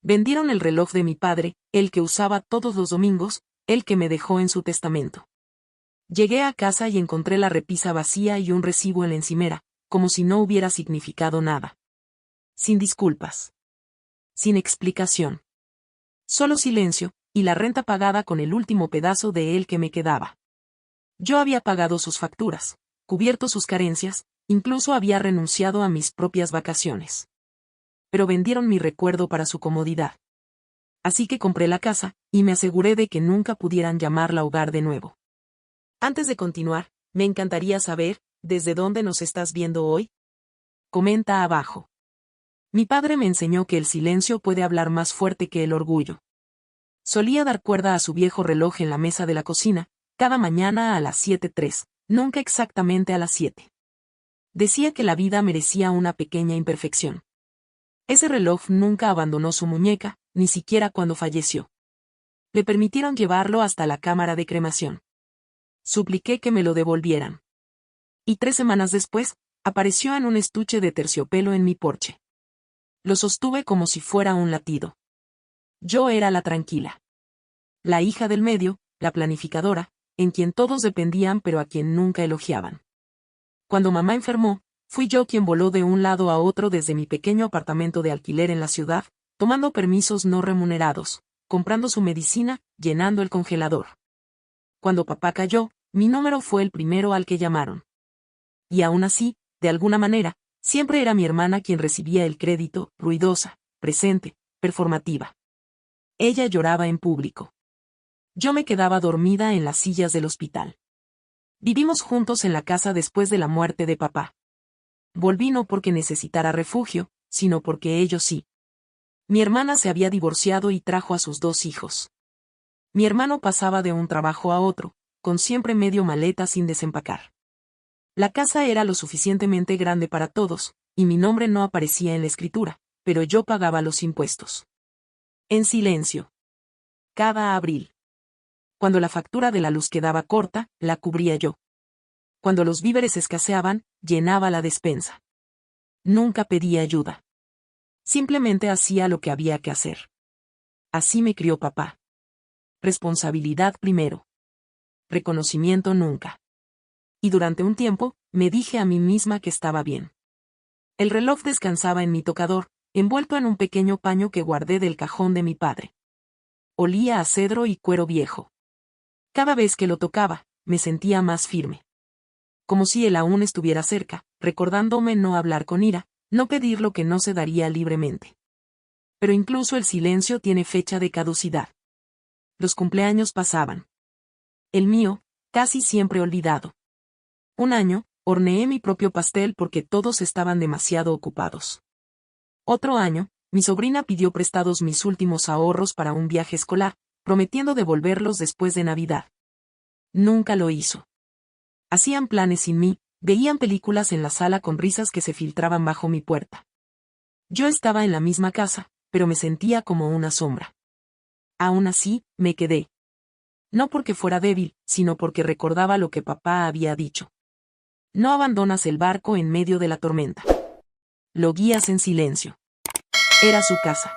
Vendieron el reloj de mi padre, el que usaba todos los domingos, el que me dejó en su testamento. Llegué a casa y encontré la repisa vacía y un recibo en la encimera, como si no hubiera significado nada. Sin disculpas. Sin explicación. Solo silencio, y la renta pagada con el último pedazo de él que me quedaba. Yo había pagado sus facturas, cubierto sus carencias, incluso había renunciado a mis propias vacaciones. Pero vendieron mi recuerdo para su comodidad. Así que compré la casa, y me aseguré de que nunca pudieran llamarla hogar de nuevo. Antes de continuar, me encantaría saber, ¿desde dónde nos estás viendo hoy? Comenta abajo. Mi padre me enseñó que el silencio puede hablar más fuerte que el orgullo. Solía dar cuerda a su viejo reloj en la mesa de la cocina, cada mañana a las 7:03, nunca exactamente a las 7. Decía que la vida merecía una pequeña imperfección. Ese reloj nunca abandonó su muñeca, ni siquiera cuando falleció. Le permitieron llevarlo hasta la cámara de cremación. Supliqué que me lo devolvieran. Y 3 semanas después, apareció en un estuche de terciopelo en mi porche. Lo sostuve como si fuera un latido. Yo era la tranquila. La hija del medio, la planificadora, en quien todos dependían pero a quien nunca elogiaban. Cuando mamá enfermó, fui yo quien voló de un lado a otro desde mi pequeño apartamento de alquiler en la ciudad, tomando permisos no remunerados, comprando su medicina, llenando el congelador. Cuando papá cayó, mi número fue el primero al que llamaron. Y aún así, de alguna manera, siempre era mi hermana quien recibía el crédito, ruidosa, presente, performativa. Ella lloraba en público. Yo me quedaba dormida en las sillas del hospital. Vivimos juntos en la casa después de la muerte de papá. Volví no porque necesitara refugio, sino porque ellos sí. Mi hermana se había divorciado y trajo a sus 2 hijos. Mi hermano pasaba de un trabajo a otro, con siempre medio maleta sin desempacar. La casa era lo suficientemente grande para todos, y mi nombre no aparecía en la escritura, pero yo pagaba los impuestos. En silencio. Cada abril. Cuando la factura de la luz quedaba corta, la cubría yo. Cuando los víveres escaseaban, llenaba la despensa. Nunca pedía ayuda. Simplemente hacía lo que había que hacer. Así me crió papá. Responsabilidad primero. Reconocimiento nunca. Y durante un tiempo, me dije a mí misma que estaba bien. El reloj descansaba en mi tocador, envuelto en un pequeño paño que guardé del cajón de mi padre. Olía a cedro y cuero viejo. Cada vez que lo tocaba, me sentía más firme. Como si él aún estuviera cerca, recordándome no hablar con ira, no pedir lo que no se daría libremente. Pero incluso el silencio tiene fecha de caducidad. Los cumpleaños pasaban. El mío, casi siempre olvidado. Un año, horneé mi propio pastel porque todos estaban demasiado ocupados. Otro año, mi sobrina pidió prestados mis últimos ahorros para un viaje escolar, prometiendo devolverlos después de Navidad. Nunca lo hizo. Hacían planes sin mí, veían películas en la sala con risas que se filtraban bajo mi puerta. Yo estaba en la misma casa, pero me sentía como una sombra. Aún así, me quedé. No porque fuera débil, sino porque recordaba lo que papá había dicho. No abandonas el barco en medio de la tormenta. Lo guías en silencio. Era su casa.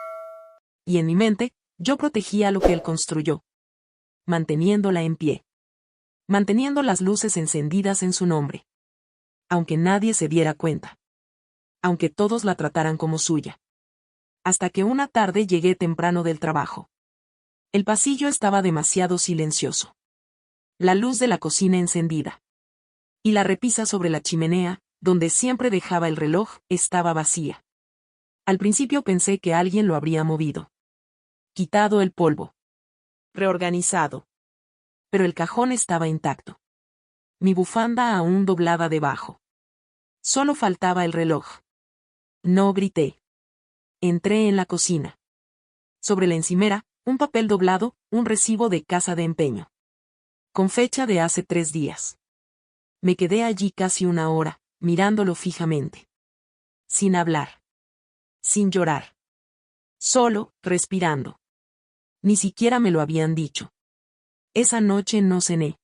Y en mi mente, yo protegía lo que él construyó. Manteniéndola en pie. Manteniendo las luces encendidas en su nombre. Aunque nadie se diera cuenta. Aunque todos la trataran como suya. Hasta que una tarde llegué temprano del trabajo. El pasillo estaba demasiado silencioso. La luz de la cocina encendida. Y la repisa sobre la chimenea, donde siempre dejaba el reloj, estaba vacía. Al principio pensé que alguien lo habría movido. Quitado el polvo. Reorganizado. Pero el cajón estaba intacto. Mi bufanda aún doblada debajo. Solo faltaba el reloj. No grité. Entré en la cocina. Sobre la encimera, un papel doblado, un recibo de casa de empeño. Con fecha de hace 3 días. Me quedé allí casi una hora, mirándolo fijamente. Sin hablar. Sin llorar. Solo, respirando. Ni siquiera me lo habían dicho. Esa noche no cené.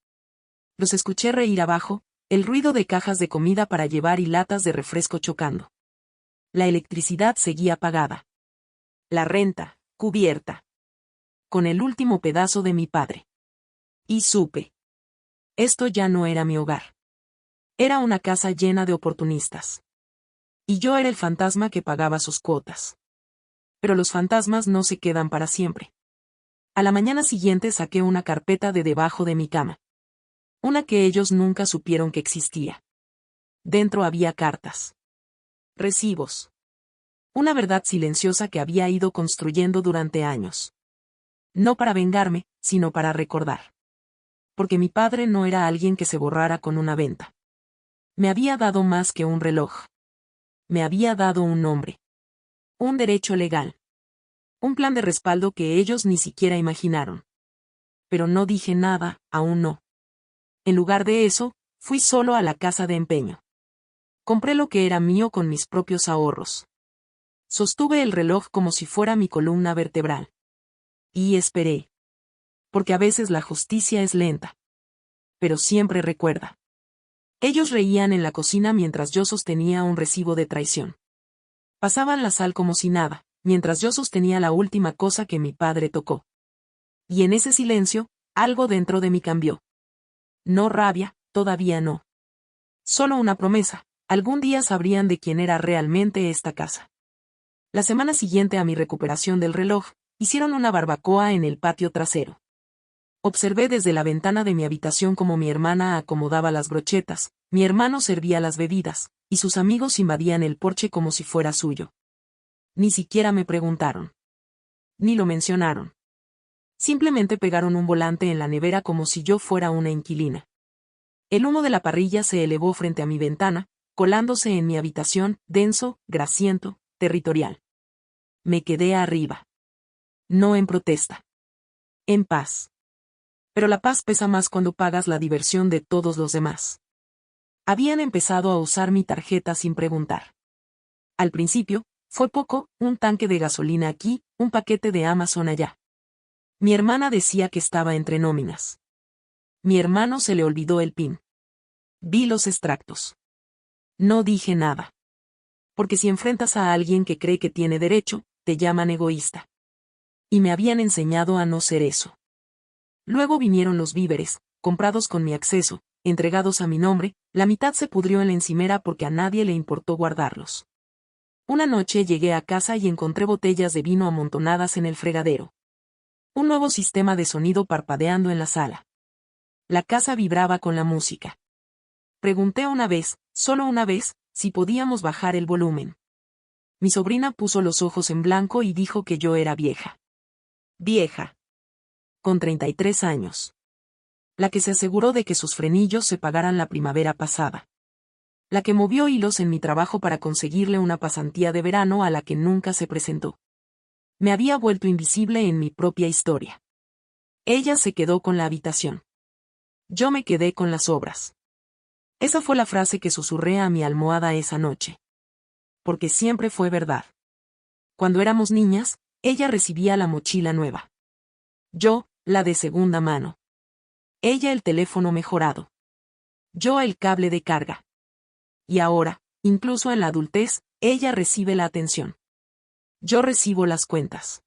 Los escuché reír abajo, el ruido de cajas de comida para llevar y latas de refresco chocando. La electricidad seguía apagada. La renta, cubierta. Con el último pedazo de mi padre. Y supe. Esto ya no era mi hogar. Era una casa llena de oportunistas. Y yo era el fantasma que pagaba sus cuotas. Pero los fantasmas no se quedan para siempre. A la mañana siguiente saqué una carpeta de debajo de mi cama. Una que ellos nunca supieron que existía. Dentro había cartas. Recibos. Una verdad silenciosa que había ido construyendo durante años. No para vengarme, sino para recordar. Porque mi padre no era alguien que se borrara con una venta. Me había dado más que un reloj. Me había dado un nombre. Un derecho legal. Un plan de respaldo que ellos ni siquiera imaginaron. Pero no dije nada, aún no. En lugar de eso, fui solo a la casa de empeño. Compré lo que era mío con mis propios ahorros. Sostuve el reloj como si fuera mi columna vertebral. Y esperé. Porque a veces la justicia es lenta. Pero siempre recuerda. Ellos reían en la cocina mientras yo sostenía un recibo de traición. Pasaban la sal como si nada, mientras yo sostenía la última cosa que mi padre tocó. Y en ese silencio, algo dentro de mí cambió. No rabia, todavía no. Solo una promesa, algún día sabrían de quién era realmente esta casa. La semana siguiente a mi recuperación del reloj, hicieron una barbacoa en el patio trasero. Observé desde la ventana de mi habitación cómo mi hermana acomodaba las brochetas, mi hermano servía las bebidas, y sus amigos invadían el porche como si fuera suyo. Ni siquiera me preguntaron. Ni lo mencionaron. Simplemente pegaron un volante en la nevera como si yo fuera una inquilina. El humo de la parrilla se elevó frente a mi ventana, colándose en mi habitación, denso, grasiento, territorial. Me quedé arriba. No en protesta. En paz. Pero la paz pesa más cuando pagas la diversión de todos los demás. Habían empezado a usar mi tarjeta sin preguntar. Al principio, fue poco, un tanque de gasolina aquí, un paquete de Amazon allá. Mi hermana decía que estaba entre nóminas. Mi hermano se le olvidó el PIN. Vi los extractos. No dije nada. Porque si enfrentas a alguien que cree que tiene derecho, te llaman egoísta. Y me habían enseñado a no ser eso. Luego vinieron los víveres, comprados con mi acceso, entregados a mi nombre, la mitad se pudrió en la encimera porque a nadie le importó guardarlos. Una noche llegué a casa y encontré botellas de vino amontonadas en el fregadero. Un nuevo sistema de sonido parpadeando en la sala. La casa vibraba con la música. Pregunté una vez, solo una vez, si podíamos bajar el volumen. Mi sobrina puso los ojos en blanco y dijo que yo era vieja. Vieja. Con 33 años. La que se aseguró de que sus frenillos se pagaran la primavera pasada. La que movió hilos en mi trabajo para conseguirle una pasantía de verano a la que nunca se presentó. Me había vuelto invisible en mi propia historia. Ella se quedó con la habitación. Yo me quedé con las obras. Esa fue la frase que susurré a mi almohada esa noche. Porque siempre fue verdad. Cuando éramos niñas, ella recibía la mochila nueva. Yo, la de segunda mano. Ella el teléfono mejorado. Yo el cable de carga. Y ahora, incluso en la adultez, ella recibe la atención. Yo recibo las cuentas.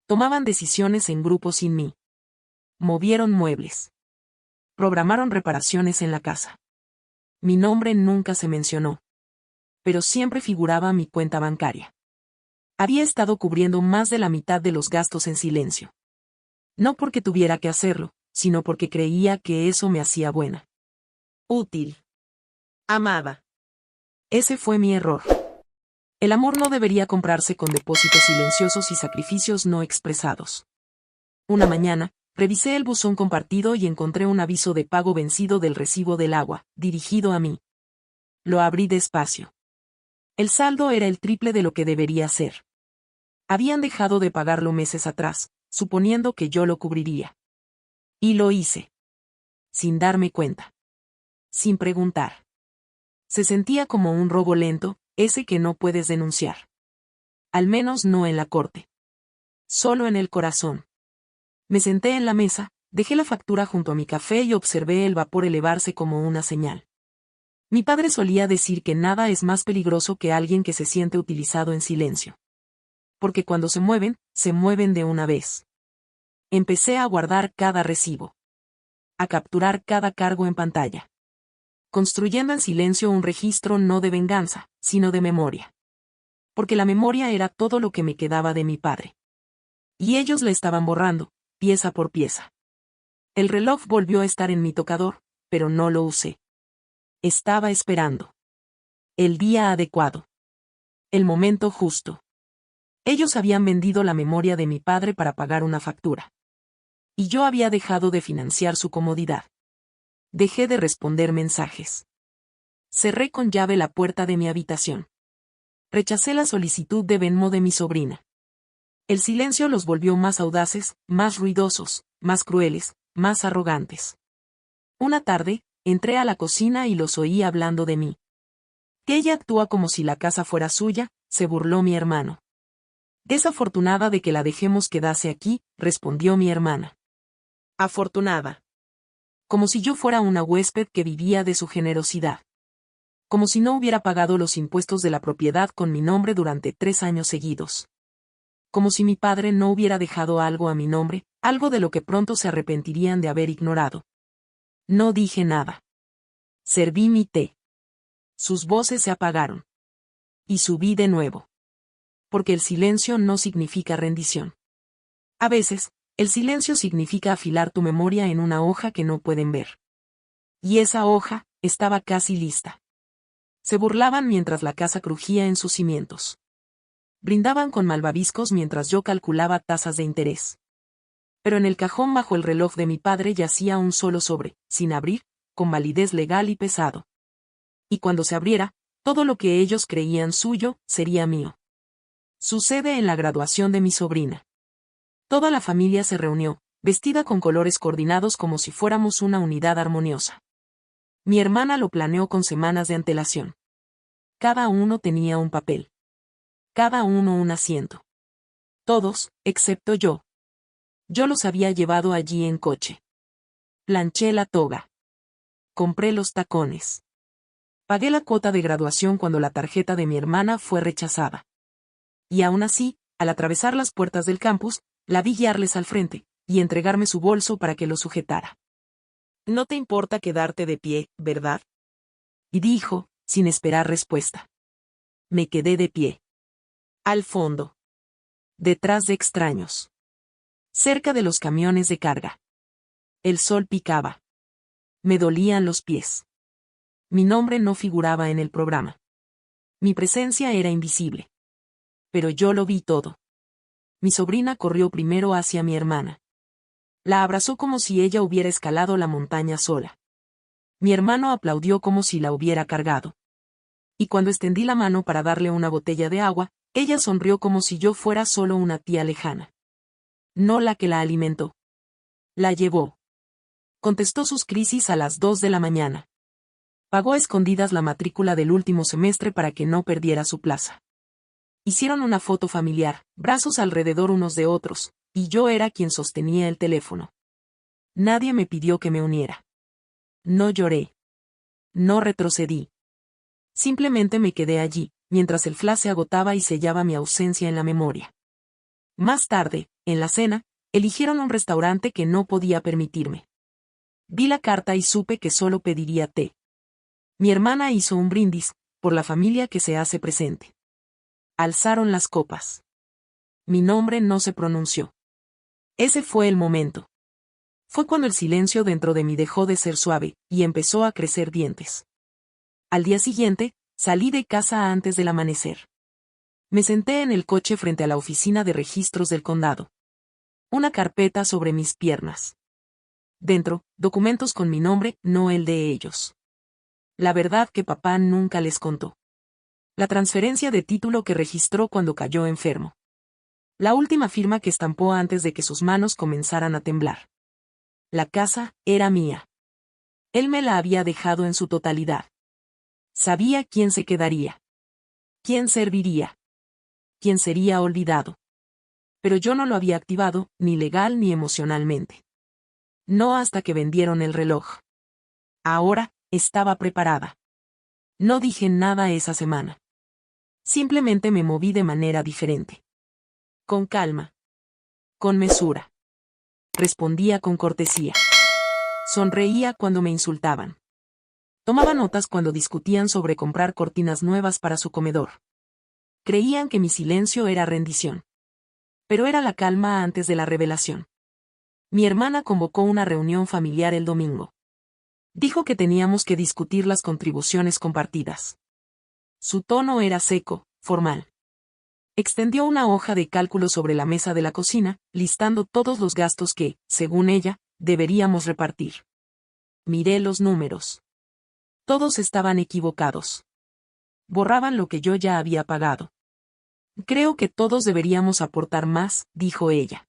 Tomaban decisiones en grupo sin mí. Movieron muebles. Programaron reparaciones en la casa. Mi nombre nunca se mencionó. Pero siempre figuraba mi cuenta bancaria. Había estado cubriendo más de la mitad de los gastos en silencio. No porque tuviera que hacerlo, sino porque creía que eso me hacía buena. Útil. Amada. Ese fue mi error. El amor no debería comprarse con depósitos silenciosos y sacrificios no expresados. Una mañana, revisé el buzón compartido y encontré un aviso de pago vencido del recibo del agua, dirigido a mí. Lo abrí despacio. El saldo era el triple de lo que debería ser. Habían dejado de pagarlo meses atrás, suponiendo que yo lo cubriría. Y lo hice. Sin darme cuenta. Sin preguntar. Se sentía como un robo lento, ese que no puedes denunciar. Al menos no en la corte. Solo en el corazón. Me senté en la mesa, dejé la factura junto a mi café y observé el vapor elevarse como una señal. Mi padre solía decir que nada es más peligroso que alguien que se siente utilizado en silencio. porque cuando se mueven de una vez. Empecé a guardar cada recibo. A capturar cada cargo en pantalla. Construyendo en silencio un registro no de venganza, sino de memoria. Porque la memoria era todo lo que me quedaba de mi padre. Y ellos la estaban borrando, pieza por pieza. El reloj volvió a estar en mi tocador, pero no lo usé. Estaba esperando. El día adecuado. El momento justo. Ellos habían vendido la memoria de mi padre para pagar una factura. Y yo había dejado de financiar su comodidad. Dejé de responder mensajes. Cerré con llave la puerta de mi habitación. Rechacé la solicitud de Venmo de mi sobrina. El silencio los volvió más audaces, más ruidosos, más crueles, más arrogantes. Una tarde, entré a la cocina y los oí hablando de mí. Que ella actúa como si la casa fuera suya, se burló mi hermano. Desafortunada de que la dejemos quedarse aquí, respondió mi hermana. Afortunada. Como si yo fuera una huésped que vivía de su generosidad. Como si no hubiera pagado los impuestos de la propiedad con mi nombre durante 3 años seguidos. Como si mi padre no hubiera dejado algo a mi nombre, algo de lo que pronto se arrepentirían de haber ignorado. No dije nada. Serví mi té. Sus voces se apagaron. Y subí de nuevo. Porque el silencio no significa rendición. A veces, el silencio significa afilar tu memoria en una hoja que no pueden ver. Y esa hoja estaba casi lista. Se burlaban mientras la casa crujía en sus cimientos. Brindaban con malvaviscos mientras yo calculaba tasas de interés. Pero en el cajón bajo el reloj de mi padre yacía un solo sobre, sin abrir, con validez legal y pesado. Y cuando se abriera, todo lo que ellos creían suyo, sería mío. Sucede en la graduación de mi sobrina. Toda la familia se reunió, vestida con colores coordinados como si fuéramos una unidad armoniosa. Mi hermana lo planeó con semanas de antelación. Cada uno tenía un papel. Cada uno un asiento. Todos, excepto yo. Yo los había llevado allí en coche. Planché la toga. Compré los tacones. Pagué la cuota de graduación cuando la tarjeta de mi hermana fue rechazada. Y aún así, al atravesar las puertas del campus, la vi guiarles al frente, y entregarme su bolso para que lo sujetara. No te importa quedarte de pie, ¿verdad? Y dijo, sin esperar respuesta. Me quedé de pie. Al fondo. Detrás de extraños. Cerca de los camiones de carga. El sol picaba. Me dolían los pies. Mi nombre no figuraba en el programa. Mi presencia era invisible. Pero yo lo vi todo. Mi sobrina corrió primero hacia mi hermana. La abrazó como si ella hubiera escalado la montaña sola. Mi hermano aplaudió como si la hubiera cargado. Y cuando extendí la mano para darle una botella de agua, ella sonrió como si yo fuera solo una tía lejana. No la que la alimentó. La llevó. Contestó sus crisis a las 2 de la mañana. Pagó a escondidas la matrícula del último semestre para que no perdiera su plaza. Hicieron una foto familiar, brazos alrededor unos de otros, y yo era quien sostenía el teléfono. Nadie me pidió que me uniera. No lloré. No retrocedí. Simplemente me quedé allí, mientras el flash se agotaba y sellaba mi ausencia en la memoria. Más tarde, en la cena, eligieron un restaurante que no podía permitirme. Vi la carta y supe que solo pediría té. Mi hermana hizo un brindis, por la familia que se hace presente. Alzaron las copas. Mi nombre no se pronunció. Ese fue el momento. Fue cuando el silencio dentro de mí dejó de ser suave, y empezó a crecer dientes. Al día siguiente, salí de casa antes del amanecer. Me senté en el coche frente a la oficina de registros del condado. Una carpeta sobre mis piernas. Dentro, documentos con mi nombre, no el de ellos. La verdad que papá nunca les contó. La transferencia de título que registró cuando cayó enfermo. La última firma que estampó antes de que sus manos comenzaran a temblar. La casa era mía. Él me la había dejado en su totalidad. Sabía quién se quedaría. Quién serviría. Quién sería olvidado. Pero yo no lo había activado, ni legal ni emocionalmente. No hasta que vendieron el reloj. Ahora, estaba preparada. No dije nada esa semana. Simplemente me moví de manera diferente. Con calma. Con mesura. Respondía con cortesía. Sonreía cuando me insultaban. Tomaba notas cuando discutían sobre comprar cortinas nuevas para su comedor. Creían que mi silencio era rendición. Pero era la calma antes de la revelación. Mi hermana convocó una reunión familiar el domingo. Dijo que teníamos que discutir las contribuciones compartidas. Su tono era seco, formal. Extendió una hoja de cálculo sobre la mesa de la cocina, listando todos los gastos que, según ella, deberíamos repartir. Miré los números. Todos estaban equivocados. Borraban lo que yo ya había pagado. Creo que todos deberíamos aportar más, dijo ella.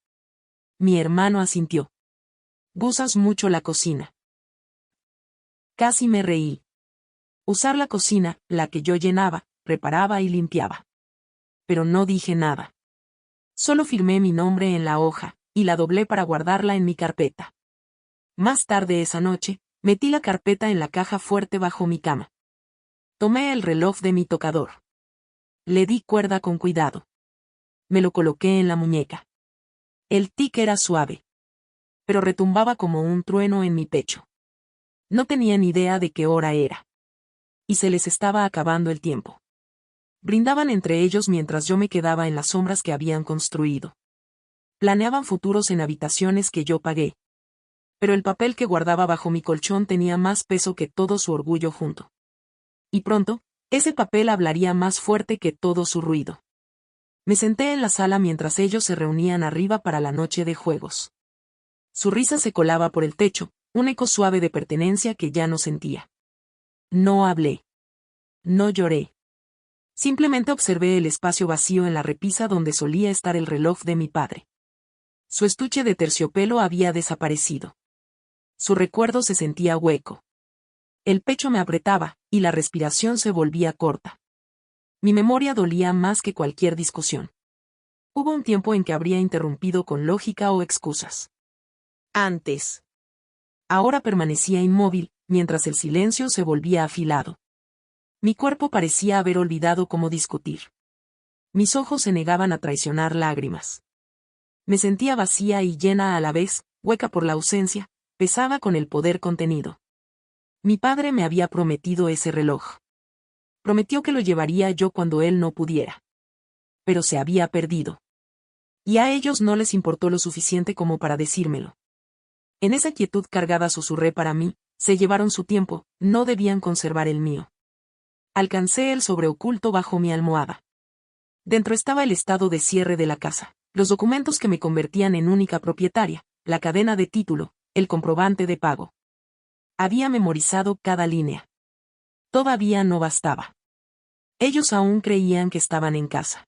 Mi hermano asintió. Usas mucho la cocina. Casi me reí. Usar la cocina, la que yo llenaba, preparaba y limpiaba. Pero no dije nada. Solo firmé mi nombre en la hoja, y la doblé para guardarla en mi carpeta. Más tarde esa noche, metí la carpeta en la caja fuerte bajo mi cama. Tomé el reloj de mi tocador. Le di cuerda con cuidado. Me lo coloqué en la muñeca. El tic era suave. Pero retumbaba como un trueno en mi pecho. No tenía ni idea de qué hora era. Y se les estaba acabando el tiempo. Brindaban entre ellos mientras yo me quedaba en las sombras que habían construido. Planeaban futuros en habitaciones que yo pagué. Pero el papel que guardaba bajo mi colchón tenía más peso que todo su orgullo junto. Y pronto, ese papel hablaría más fuerte que todo su ruido. Me senté en la sala mientras ellos se reunían arriba para la noche de juegos. Su risa se colaba por el techo, un eco suave de pertenencia que ya no sentía. No hablé. No lloré. Simplemente observé el espacio vacío en la repisa donde solía estar el reloj de mi padre. Su estuche de terciopelo había desaparecido. Su recuerdo se sentía hueco. El pecho me apretaba, y la respiración se volvía corta. Mi memoria dolía más que cualquier discusión. Hubo un tiempo en que habría interrumpido con lógica o excusas. Antes. Ahora permanecía inmóvil, mientras el silencio se volvía afilado. Mi cuerpo parecía haber olvidado cómo discutir. Mis ojos se negaban a traicionar lágrimas. Me sentía vacía y llena a la vez, hueca por la ausencia, pesada con el poder contenido. Mi padre me había prometido ese reloj. Prometió que lo llevaría yo cuando él no pudiera. Pero se había perdido. Y a ellos no les importó lo suficiente como para decírmelo. En esa quietud cargada susurré para mí, se llevaron su tiempo, no debían conservar el mío. Alcancé el sobre oculto bajo mi almohada. Dentro estaba el estado de cierre de la casa, los documentos que me convertían en única propietaria, la cadena de título, el comprobante de pago. Había memorizado cada línea. Todavía no bastaba. Ellos aún creían que estaban en casa.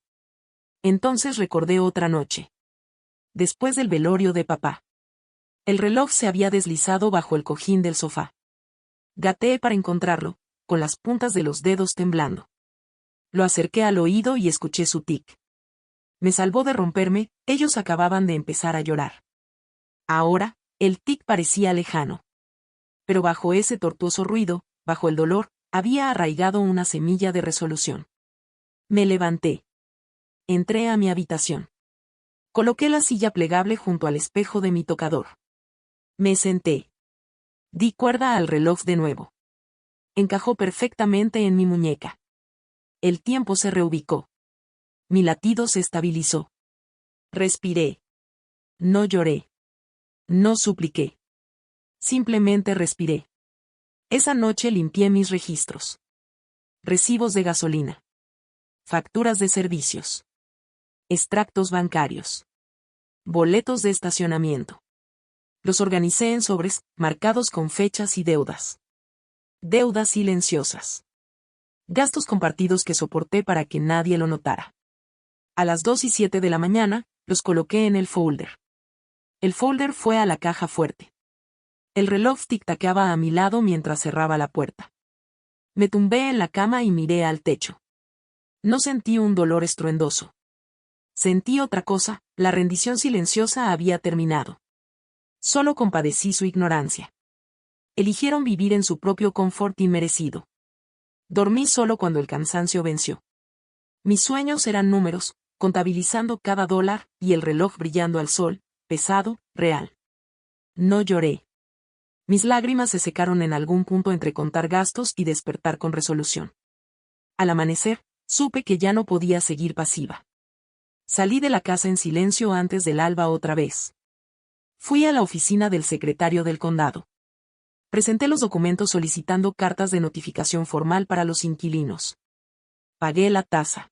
Entonces recordé otra noche. Después del velorio de papá. El reloj se había deslizado bajo el cojín del sofá. Gateé para encontrarlo, con las puntas de los dedos temblando. Lo acerqué al oído y escuché su tic. Me salvó de romperme, ellos acababan de empezar a llorar. Ahora, el tic parecía lejano. Pero bajo ese tortuoso ruido, bajo el dolor, había arraigado una semilla de resolución. Me levanté. Entré a mi habitación. Coloqué la silla plegable junto al espejo de mi tocador. Me senté. Di cuerda al reloj de nuevo. Encajó perfectamente en mi muñeca. El tiempo se reubicó. Mi latido se estabilizó. Respiré. No lloré. No supliqué. Simplemente respiré. Esa noche limpié mis registros. Recibos de gasolina. Facturas de servicios. Extractos bancarios. Boletos de estacionamiento. Los organicé en sobres, marcados con fechas y deudas. Deudas silenciosas. Gastos compartidos que soporté para que nadie lo notara. A las 2:07 de la mañana, los coloqué en el folder. El folder fue a la caja fuerte. El reloj tic-taqueaba a mi lado mientras cerraba la puerta. Me tumbé en la cama y miré al techo. No sentí un dolor estruendoso. Sentí otra cosa, la rendición silenciosa había terminado. Solo compadecí su ignorancia. Eligieron vivir en su propio confort inmerecido. Dormí solo cuando el cansancio venció. Mis sueños eran números, contabilizando cada dólar, y el reloj brillando al sol, pesado, real. No lloré. Mis lágrimas se secaron en algún punto entre contar gastos y despertar con resolución. Al amanecer, supe que ya no podía seguir pasiva. Salí de la casa en silencio antes del alba otra vez. Fui a la oficina del secretario del condado. Presenté los documentos solicitando cartas de notificación formal para los inquilinos. Pagué la tasa.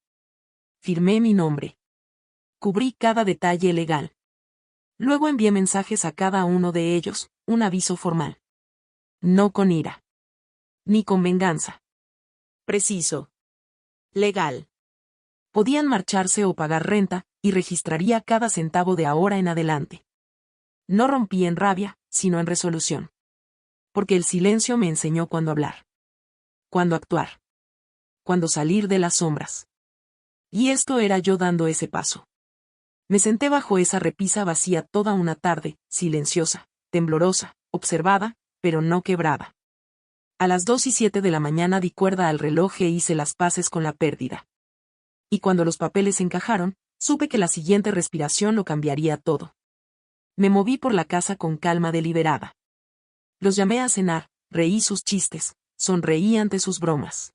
Firmé mi nombre. Cubrí cada detalle legal. Luego envié mensajes a cada uno de ellos, un aviso formal. No con ira. Ni con venganza. Preciso. Legal. Podían marcharse o pagar renta, y registraría cada centavo de ahora en adelante. No rompí en rabia, sino en resolución. Porque el silencio me enseñó cuándo hablar. Cuándo actuar. Cuándo salir de las sombras. Y esto era yo dando ese paso. Me senté bajo esa repisa vacía toda una tarde, silenciosa, temblorosa, observada, pero no quebrada. A las 2:07 de la mañana di cuerda al reloj e hice las paces con la pérdida. Y cuando los papeles encajaron, supe que la siguiente respiración lo cambiaría todo. Me moví por la casa con calma deliberada. Los llamé a cenar, reí sus chistes, sonreí ante sus bromas.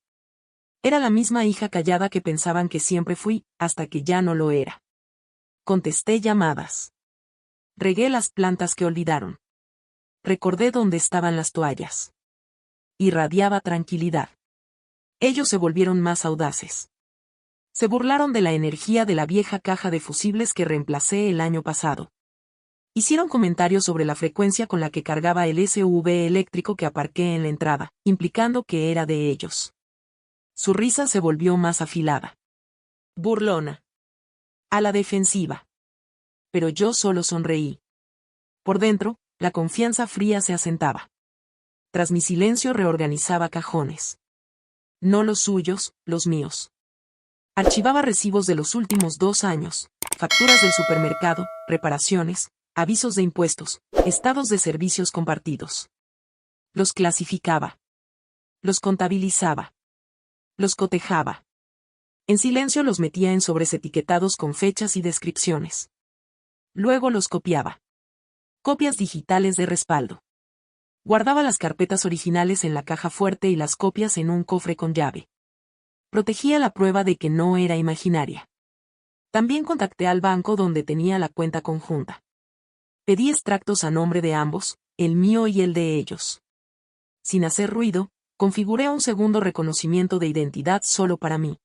Era la misma hija callada que pensaban que siempre fui, hasta que ya no lo era. Contesté llamadas. Regué las plantas que olvidaron. Recordé dónde estaban las toallas. Irradiaba tranquilidad. Ellos se volvieron más audaces. Se burlaron de la energía de la vieja caja de fusibles que reemplacé el año pasado. Hicieron comentarios sobre la frecuencia con la que cargaba el SUV eléctrico que aparqué en la entrada, implicando que era de ellos. Su risa se volvió más afilada. Burlona. A la defensiva. Pero yo solo sonreí. Por dentro, la confianza fría se asentaba. Tras mi silencio reorganizaba cajones. No los suyos, los míos. Archivaba recibos de los últimos 2 años, facturas del supermercado, reparaciones, avisos de impuestos, estados de servicios compartidos. Los clasificaba. Los contabilizaba. Los cotejaba. En silencio los metía en sobres etiquetados con fechas y descripciones. Luego los copiaba. Copias digitales de respaldo. Guardaba las carpetas originales en la caja fuerte y las copias en un cofre con llave. Protegía la prueba de que no era imaginaria. También contacté al banco donde tenía la cuenta conjunta. Pedí extractos a nombre de ambos, el mío y el de ellos. Sin hacer ruido, configuré un segundo reconocimiento de identidad solo para mí.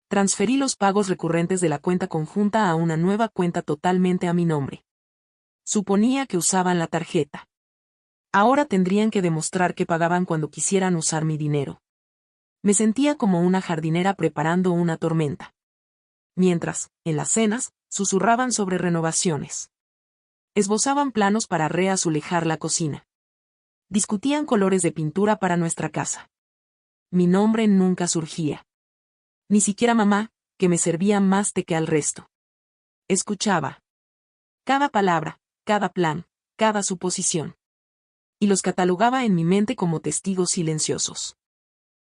Transferí los pagos recurrentes de la cuenta conjunta a una nueva cuenta totalmente a mi nombre. Suponía que usaban la tarjeta. Ahora tendrían que demostrar que pagaban cuando quisieran usar mi dinero. Me sentía como una jardinera preparando una tormenta. Mientras, en las cenas, susurraban sobre renovaciones. Esbozaban planos para reazulejar la cocina. Discutían colores de pintura para nuestra casa. Mi nombre nunca surgía. Ni siquiera mamá, que me servía más té que al resto. Escuchaba. Cada palabra, cada plan, cada suposición. Y los catalogaba en mi mente como testigos silenciosos.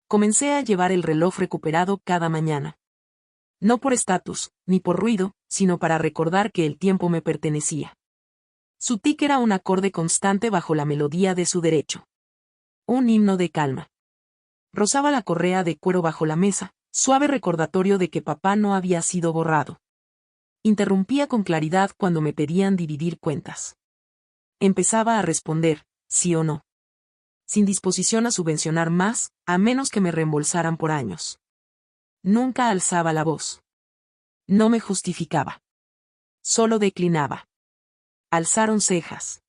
Comencé a llevar el reloj recuperado cada mañana. No por estatus, ni por ruido, sino para recordar que el tiempo me pertenecía. Su tic era un acorde constante bajo la melodía de su derecho. Un himno de calma. Rozaba la correa de cuero bajo la mesa, suave recordatorio de que papá no había sido borrado. Interrumpía con claridad cuando me pedían dividir cuentas. Empezaba a responder, sí o no. Sin disposición a subvencionar más, a menos que me reembolsaran por años. Nunca alzaba la voz. No me justificaba. Solo declinaba. Alzaron cejas.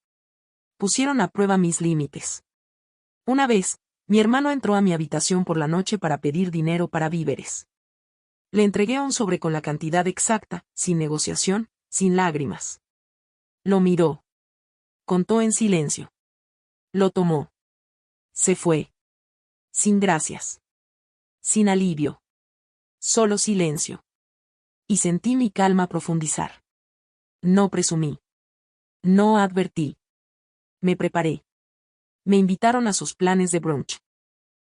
Pusieron a prueba mis límites. Una vez, mi hermano entró a mi habitación por la noche para pedir dinero para víveres. Le entregué un sobre con la cantidad exacta, sin negociación, sin lágrimas. Lo miró. Contó en silencio. Lo tomó. Se fue. Sin gracias. Sin alivio. Solo silencio. Y sentí mi calma profundizar. No presumí. No advertí. Me preparé. Me invitaron a sus planes de brunch.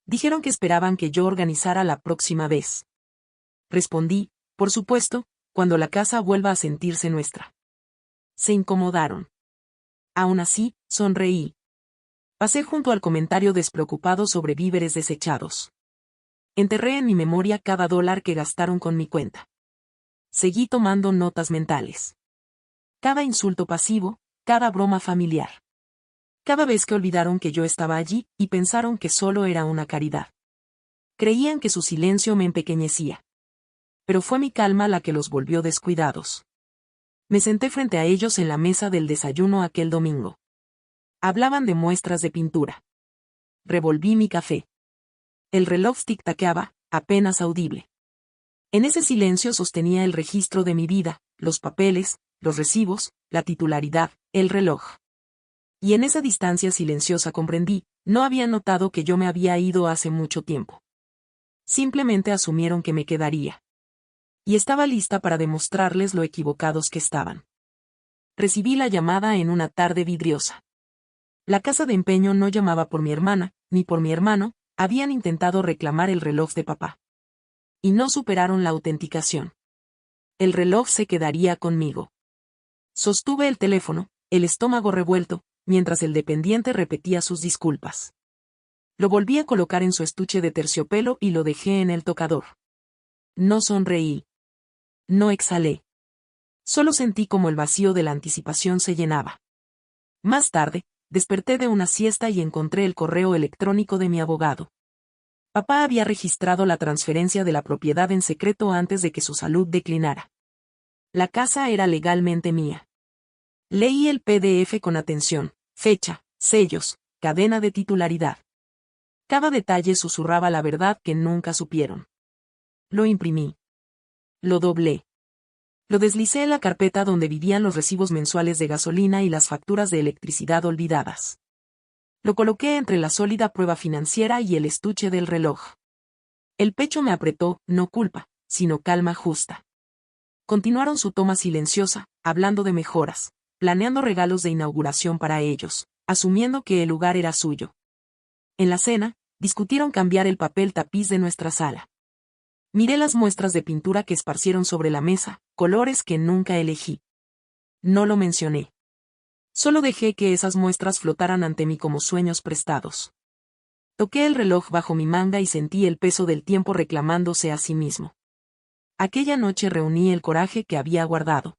Dijeron que esperaban que yo organizara la próxima vez. Respondí, por supuesto, cuando la casa vuelva a sentirse nuestra. Se incomodaron. Aún así, sonreí. Pasé junto al comentario despreocupado sobre víveres desechados. Enterré en mi memoria cada dólar que gastaron con mi cuenta. Seguí tomando notas mentales. Cada insulto pasivo, cada broma familiar. Cada vez que olvidaron que yo estaba allí y pensaron que solo era una caridad. Creían que su silencio me empequeñecía. Pero fue mi calma la que los volvió descuidados. Me senté frente a ellos en la mesa del desayuno aquel domingo. Hablaban de muestras de pintura. Revolví mi café. El reloj tic-taqueaba, apenas audible. En ese silencio sostenía el registro de mi vida, los papeles, los recibos, la titularidad, el reloj. Y en esa distancia silenciosa comprendí, no había notado que yo me había ido hace mucho tiempo. Simplemente asumieron que me quedaría. Y estaba lista para demostrarles lo equivocados que estaban. Recibí la llamada en una tarde vidriosa. La casa de empeño no llamaba por mi hermana, ni por mi hermano, habían intentado reclamar el reloj de papá. Y no superaron la autenticación. El reloj se quedaría conmigo. Sostuve el teléfono, el estómago revuelto, mientras el dependiente repetía sus disculpas. Lo volví a colocar en su estuche de terciopelo y lo dejé en el tocador. No sonreí. No exhalé. Solo sentí como el vacío de la anticipación se llenaba. Más tarde, desperté de una siesta y encontré el correo electrónico de mi abogado. Papá había registrado la transferencia de la propiedad en secreto antes de que su salud declinara. La casa era legalmente mía. Leí el PDF con atención, fecha, sellos, cadena de titularidad. Cada detalle susurraba la verdad que nunca supieron. Lo imprimí. Lo doblé. Lo deslicé en la carpeta donde vivían los recibos mensuales de gasolina y las facturas de electricidad olvidadas. Lo coloqué entre la sólida prueba financiera y el estuche del reloj. El pecho me apretó, no culpa, sino calma justa. Continuaron su toma silenciosa, hablando de mejoras, planeando regalos de inauguración para ellos, asumiendo que el lugar era suyo. En la cena, discutieron cambiar el papel tapiz de nuestra sala. Miré las muestras de pintura que esparcieron sobre la mesa, colores que nunca elegí. No lo mencioné. Solo dejé que esas muestras flotaran ante mí como sueños prestados. Toqué el reloj bajo mi manga y sentí el peso del tiempo reclamándose a sí mismo. Aquella noche reuní el coraje que había guardado.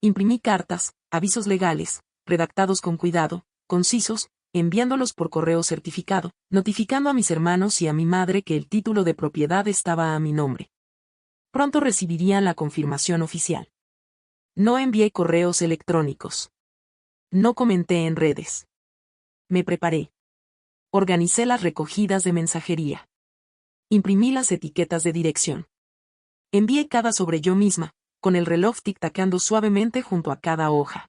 Imprimí cartas, avisos legales, redactados con cuidado, concisos, enviándolos por correo certificado, notificando a mis hermanos y a mi madre que el título de propiedad estaba a mi nombre. Pronto recibirían la confirmación oficial. No envié correos electrónicos. No comenté en redes. Me preparé. Organicé las recogidas de mensajería. Imprimí las etiquetas de dirección. Envié cada sobre yo misma, con el reloj tic-taqueando suavemente junto a cada hoja.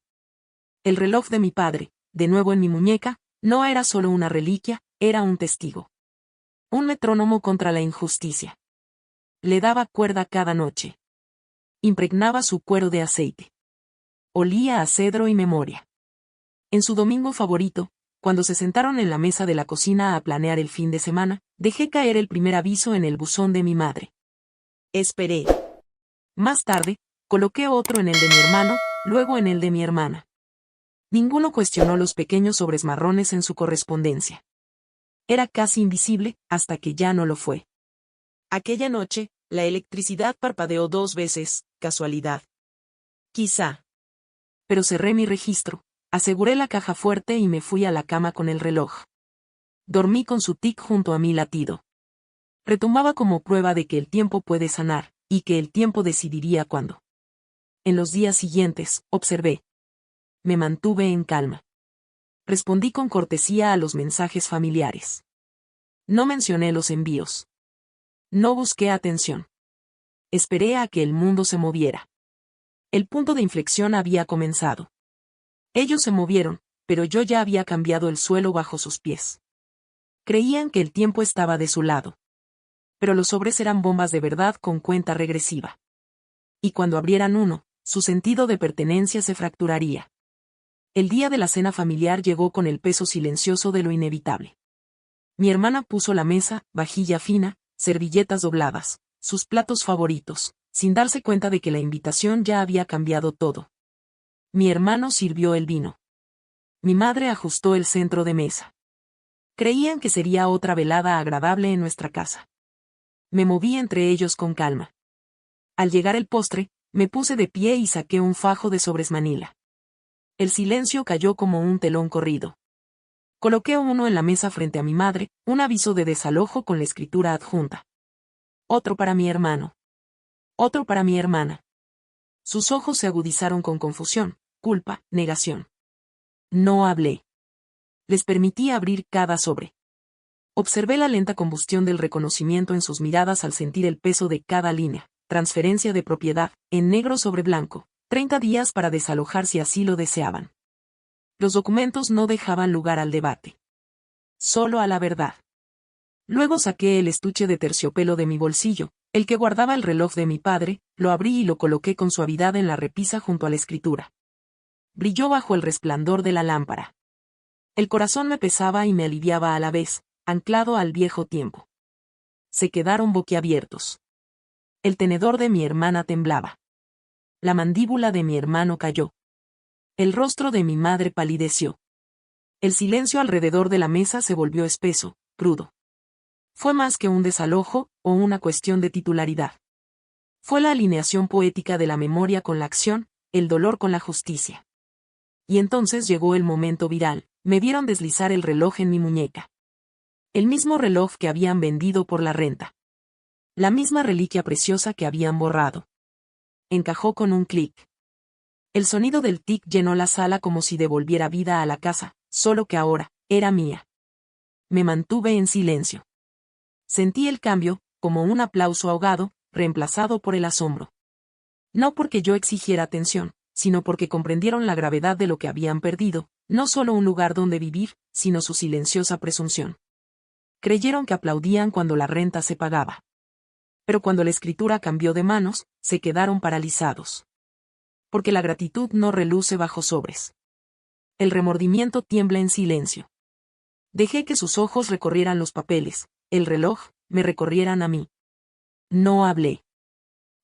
El reloj de mi padre, de nuevo en mi muñeca, no era solo una reliquia, era un testigo. Un metrónomo contra la injusticia. Le daba cuerda cada noche. Impregnaba su cuero de aceite. Olía a cedro y memoria. En su domingo favorito, cuando se sentaron en la mesa de la cocina a planear el fin de semana, dejé caer el primer aviso en el buzón de mi madre. Esperé. Más tarde, coloqué otro en el de mi hermano, luego en el de mi hermana. Ninguno cuestionó los pequeños sobres marrones en su correspondencia. Era casi invisible, hasta que ya no lo fue. Aquella noche, la electricidad parpadeó 2 veces, casualidad. Quizá. Pero cerré mi registro, aseguré la caja fuerte y me fui a la cama con el reloj. Dormí con su tic junto a mi latido. Retumbaba como prueba de que el tiempo puede sanar, y que el tiempo decidiría cuándo. En los días siguientes, observé. Me mantuve en calma. Respondí con cortesía a los mensajes familiares. No mencioné los envíos. No busqué atención. Esperé a que el mundo se moviera. El punto de inflexión había comenzado. Ellos se movieron, pero yo ya había cambiado el suelo bajo sus pies. Creían que el tiempo estaba de su lado. Pero los sobres eran bombas de verdad con cuenta regresiva. Y cuando abrieran uno, su sentido de pertenencia se fracturaría. El día de la cena familiar llegó con el peso silencioso de lo inevitable. Mi hermana puso la mesa, vajilla fina, servilletas dobladas, sus platos favoritos, sin darse cuenta de que la invitación ya había cambiado todo. Mi hermano sirvió el vino. Mi madre ajustó el centro de mesa. Creían que sería otra velada agradable en nuestra casa. Me moví entre ellos con calma. Al llegar el postre, me puse de pie y saqué un fajo de sobres Manila. El silencio cayó como un telón corrido. Coloqué uno en la mesa frente a mi madre, un aviso de desalojo con la escritura adjunta. Otro para mi hermano. Otro para mi hermana. Sus ojos se agudizaron con confusión, culpa, negación. No hablé. Les permití abrir cada sobre. Observé la lenta combustión del reconocimiento en sus miradas al sentir el peso de cada línea. Transferencia de propiedad, en negro sobre blanco, 30 días para desalojar si así lo deseaban. Los documentos no dejaban lugar al debate. Solo a la verdad. Luego saqué el estuche de terciopelo de mi bolsillo, el que guardaba el reloj de mi padre, lo abrí y lo coloqué con suavidad en la repisa junto a la escritura. Brilló bajo el resplandor de la lámpara. El corazón me pesaba y me aliviaba a la vez, anclado al viejo tiempo. Se quedaron boquiabiertos. El tenedor de mi hermana temblaba. La mandíbula de mi hermano cayó. El rostro de mi madre palideció. El silencio alrededor de la mesa se volvió espeso, crudo. Fue más que un desalojo, o una cuestión de titularidad. Fue la alineación poética de la memoria con la acción, el dolor con la justicia. Y entonces llegó el momento viral, me vieron deslizar el reloj en mi muñeca. El mismo reloj que habían vendido por la renta. La misma reliquia preciosa que habían borrado. Encajó con un clic. El sonido del tic llenó la sala como si devolviera vida a la casa, solo que ahora, era mía. Me mantuve en silencio. Sentí el cambio, como un aplauso ahogado, reemplazado por el asombro. No porque yo exigiera atención, sino porque comprendieron la gravedad de lo que habían perdido, no solo un lugar donde vivir, sino su silenciosa presunción. Creyeron que aplaudían cuando la renta se pagaba. Pero cuando la escritura cambió de manos, se quedaron paralizados. Porque la gratitud no reluce bajo sobres. El remordimiento tiembla en silencio. Dejé que sus ojos recorrieran los papeles, el reloj, me recorrieran a mí. No hablé.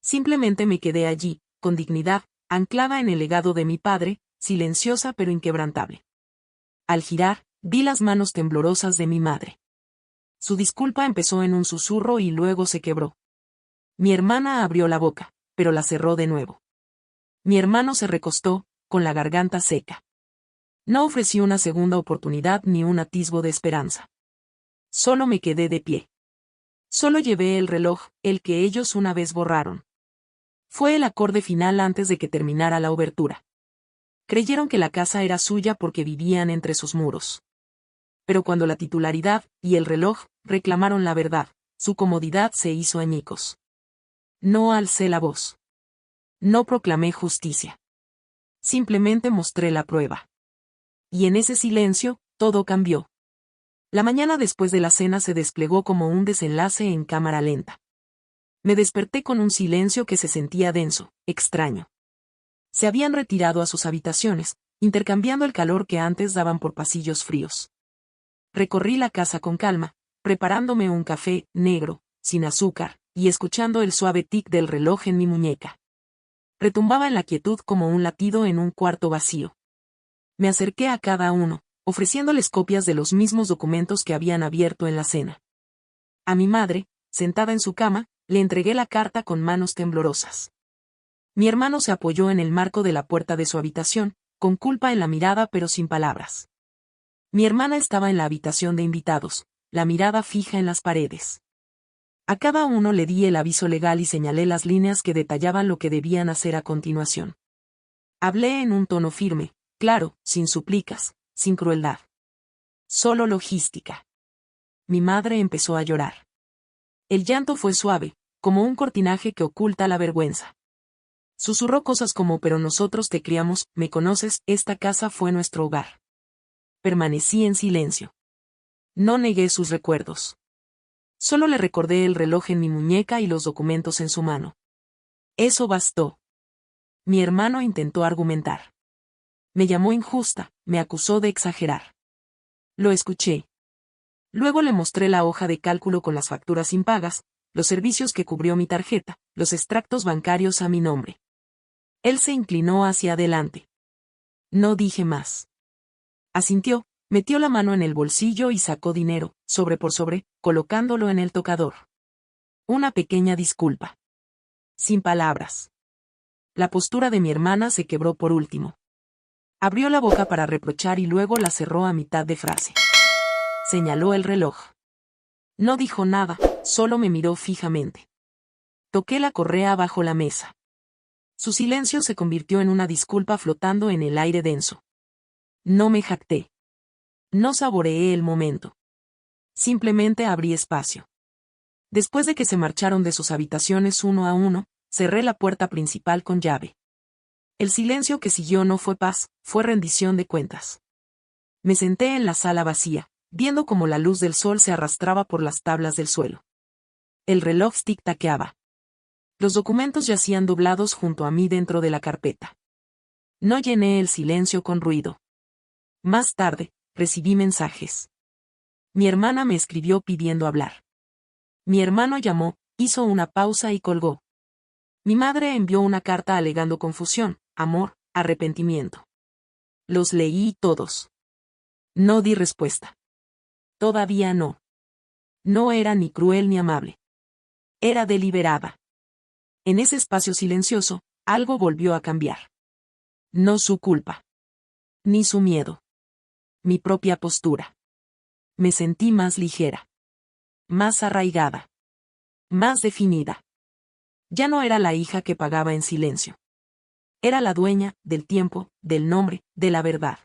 Simplemente me quedé allí, con dignidad, anclada en el legado de mi padre, silenciosa pero inquebrantable. Al girar, vi las manos temblorosas de mi madre. Su disculpa empezó en un susurro y luego se quebró. Mi hermana abrió la boca, pero la cerró de nuevo. Mi hermano se recostó, con la garganta seca. No ofrecí una segunda oportunidad ni un atisbo de esperanza. Solo me quedé de pie. Solo llevé el reloj, el que ellos una vez borraron. Fue el acorde final antes de que terminara la obertura. Creyeron que la casa era suya porque vivían entre sus muros. Pero cuando la titularidad y el reloj reclamaron la verdad, su comodidad se hizo añicos. No alcé la voz. No proclamé justicia. Simplemente mostré la prueba. Y en ese silencio, todo cambió. La mañana después de la cena se desplegó como un desenlace en cámara lenta. Me desperté con un silencio que se sentía denso, extraño. Se habían retirado a sus habitaciones, intercambiando el calor que antes daban por pasillos fríos. Recorrí la casa con calma, preparándome un café negro, sin azúcar, y escuchando el suave tic del reloj en mi muñeca. Retumbaba en la quietud como un latido en un cuarto vacío. Me acerqué a cada uno, ofreciéndoles copias de los mismos documentos que habían abierto en la cena. A mi madre, sentada en su cama, le entregué la carta con manos temblorosas. Mi hermano se apoyó en el marco de la puerta de su habitación, con culpa en la mirada pero sin palabras. Mi hermana estaba en la habitación de invitados, la mirada fija en las paredes. A cada uno le di el aviso legal y señalé las líneas que detallaban lo que debían hacer a continuación. Hablé en un tono firme, claro, sin súplicas, sin crueldad. Solo logística. Mi madre empezó a llorar. El llanto fue suave, como un cortinaje que oculta la vergüenza. Susurró cosas como pero nosotros te criamos, me conoces, esta casa fue nuestro hogar. Permanecí en silencio. No negué sus recuerdos. Solo le recordé el reloj en mi muñeca y los documentos en su mano. Eso bastó. Mi hermano intentó argumentar. Me llamó injusta, me acusó de exagerar. Lo escuché. Luego le mostré la hoja de cálculo con las facturas impagas, los servicios que cubrió mi tarjeta, los extractos bancarios a mi nombre. Él se inclinó hacia adelante. No dije más. Asintió, metió la mano en el bolsillo y sacó dinero, sobre por sobre, colocándolo en el tocador. Una pequeña disculpa. Sin palabras. La postura de mi hermana se quebró por último. Abrió la boca para reprochar y luego la cerró a mitad de frase. Señaló el reloj. No dijo nada, solo me miró fijamente. Toqué la correa bajo la mesa. Su silencio se convirtió en una disculpa flotando en el aire denso. No me jacté. No saboreé el momento. Simplemente abrí espacio. Después de que se marcharon de sus habitaciones uno a uno, cerré la puerta principal con llave. El silencio que siguió no fue paz, fue rendición de cuentas. Me senté en la sala vacía, viendo cómo la luz del sol se arrastraba por las tablas del suelo. El reloj tic-taqueaba. Los documentos yacían doblados junto a mí dentro de la carpeta. No llené el silencio con ruido. Más tarde, recibí mensajes. Mi hermana me escribió pidiendo hablar. Mi hermano llamó, hizo una pausa y colgó. Mi madre envió una carta alegando confusión, amor, arrepentimiento. Los leí todos. No di respuesta. Todavía no. No era ni cruel ni amable. Era deliberada. En ese espacio silencioso, algo volvió a cambiar. No su culpa. Ni su miedo. Mi propia postura. Me sentí más ligera. Más arraigada. Más definida. Ya no era la hija que pagaba en silencio. Era la dueña, del tiempo, del nombre, de la verdad.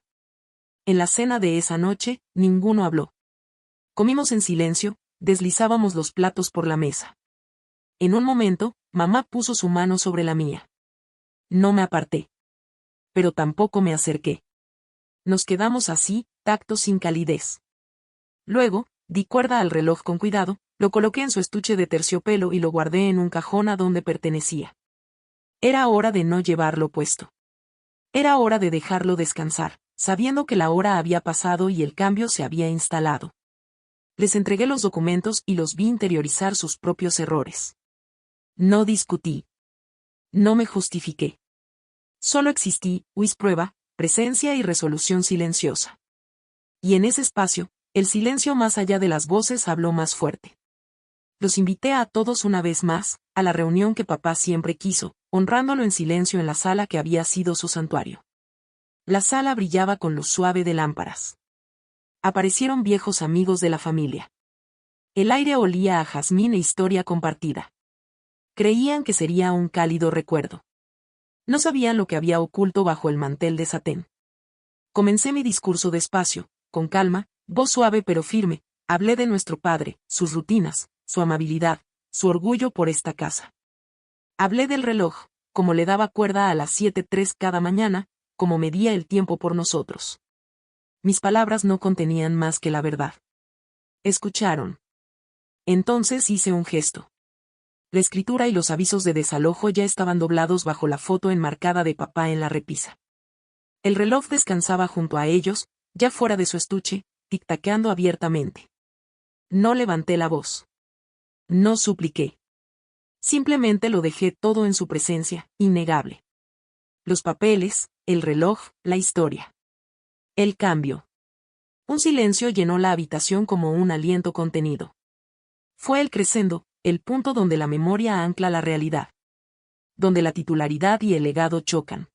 En la cena de esa noche, ninguno habló. Comimos en silencio, deslizábamos los platos por la mesa. En un momento, mamá puso su mano sobre la mía. No me aparté. Pero tampoco me acerqué. Nos quedamos así, tacto sin calidez. Luego, di cuerda al reloj con cuidado, lo coloqué en su estuche de terciopelo y lo guardé en un cajón a donde pertenecía. Era hora de no llevarlo puesto. Era hora de dejarlo descansar, sabiendo que la hora había pasado y el cambio se había instalado. Les entregué los documentos y los vi interiorizar sus propios errores. No discutí. No me justifiqué. Solo existí, prueba, presencia y resolución silenciosa. Y en ese espacio, el silencio más allá de las voces habló más fuerte. Los invité a todos una vez más, a la reunión que papá siempre quiso, honrándolo en silencio en la sala que había sido su santuario. La sala brillaba con luz suave de lámparas. Aparecieron viejos amigos de la familia. El aire olía a jazmín e historia compartida. Creían que sería un cálido recuerdo. No sabían lo que había oculto bajo el mantel de satén. Comencé mi discurso despacio, con calma, voz suave pero firme, hablé de nuestro padre, sus rutinas, su amabilidad, su orgullo por esta casa. Hablé del reloj, como le daba cuerda a las 7:03 cada mañana, como medía el tiempo por nosotros. Mis palabras no contenían más que la verdad. Escucharon. Entonces hice un gesto. La escritura y los avisos de desalojo ya estaban doblados bajo la foto enmarcada de papá en la repisa. El reloj descansaba junto a ellos, ya fuera de su estuche, tic-taqueando abiertamente. No levanté la voz. No supliqué. Simplemente lo dejé todo en su presencia, innegable. Los papeles, el reloj, la historia. El cambio. Un silencio llenó la habitación como un aliento contenido. Fue el crescendo, el punto donde la memoria ancla la realidad. Donde la titularidad y el legado chocan.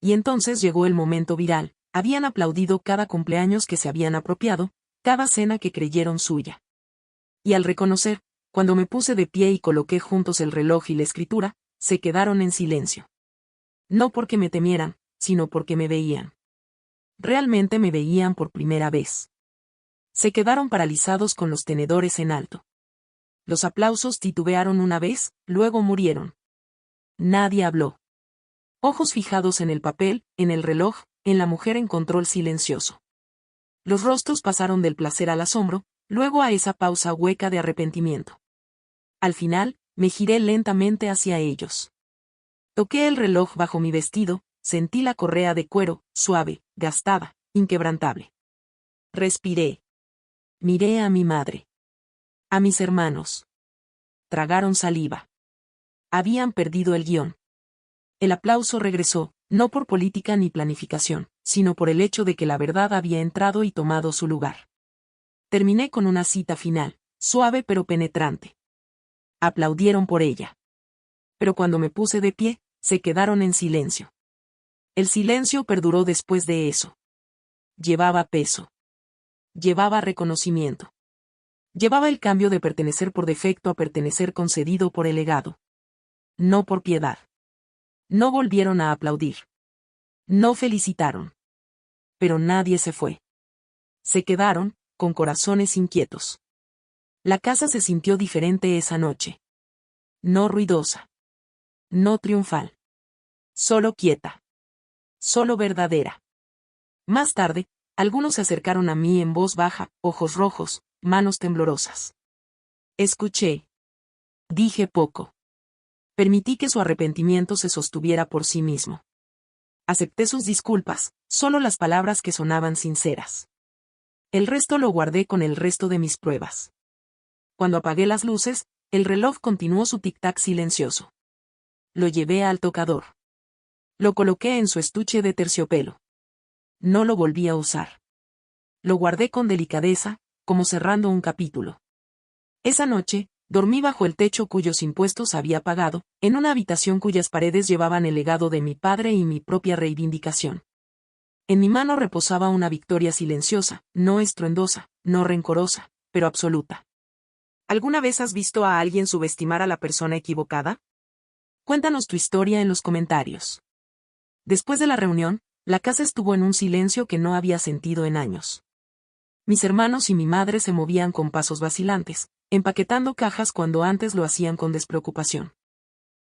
Y entonces llegó el momento viral, habían aplaudido cada cumpleaños que se habían apropiado, cada cena que creyeron suya. Y al reconocer, cuando me puse de pie y coloqué juntos el reloj y la escritura, se quedaron en silencio. No porque me temieran, sino porque me veían. Realmente me veían por primera vez. Se quedaron paralizados con los tenedores en alto. Los aplausos titubearon una vez, luego murieron. Nadie habló. Ojos fijados en el papel, en el reloj, en la mujer en control silencioso. Los rostros pasaron del placer al asombro, luego a esa pausa hueca de arrepentimiento. Al final, me giré lentamente hacia ellos. Toqué el reloj bajo mi vestido, sentí la correa de cuero, suave, gastada, inquebrantable. Respiré. Miré a mi madre. A mis hermanos. tragaron saliva. Habían perdido el guión. El aplauso regresó, no por política ni planificación, sino por el hecho de que la verdad había entrado y tomado su lugar. Terminé con una cita final, suave pero penetrante. Aplaudieron por ella. Pero cuando me puse de pie, se quedaron en silencio. El silencio perduró después de eso. Llevaba peso. Llevaba reconocimiento. Llevaba el cambio de pertenecer por defecto a pertenecer concedido por el legado. No por piedad. No volvieron a aplaudir. No felicitaron. Pero nadie se fue. Se quedaron, con corazones inquietos. La casa se sintió diferente esa noche. No ruidosa. No triunfal. Solo quieta. Solo verdadera. Más tarde, algunos se acercaron a mí en voz baja, ojos rojos, manos temblorosas. Escuché. Dije poco. Permití que su arrepentimiento se sostuviera por sí mismo. Acepté sus disculpas, solo las palabras que sonaban sinceras. El resto lo guardé con el resto de mis pruebas. Cuando apagué las luces, el reloj continuó su tic-tac silencioso. Lo llevé al tocador. Lo coloqué en su estuche de terciopelo. No lo volví a usar. Lo guardé con delicadeza, como cerrando un capítulo. Esa noche, dormí bajo el techo cuyos impuestos había pagado, en una habitación cuyas paredes llevaban el legado de mi padre y mi propia reivindicación. En mi mano reposaba una victoria silenciosa, no estruendosa, no rencorosa, pero absoluta. ¿Alguna vez has visto a alguien subestimar a la persona equivocada? Cuéntanos tu historia en los comentarios. Después de la reunión, la casa estuvo en un silencio que no había sentido en años. Mis hermanos y mi madre se movían con pasos vacilantes, empaquetando cajas cuando antes lo hacían con despreocupación.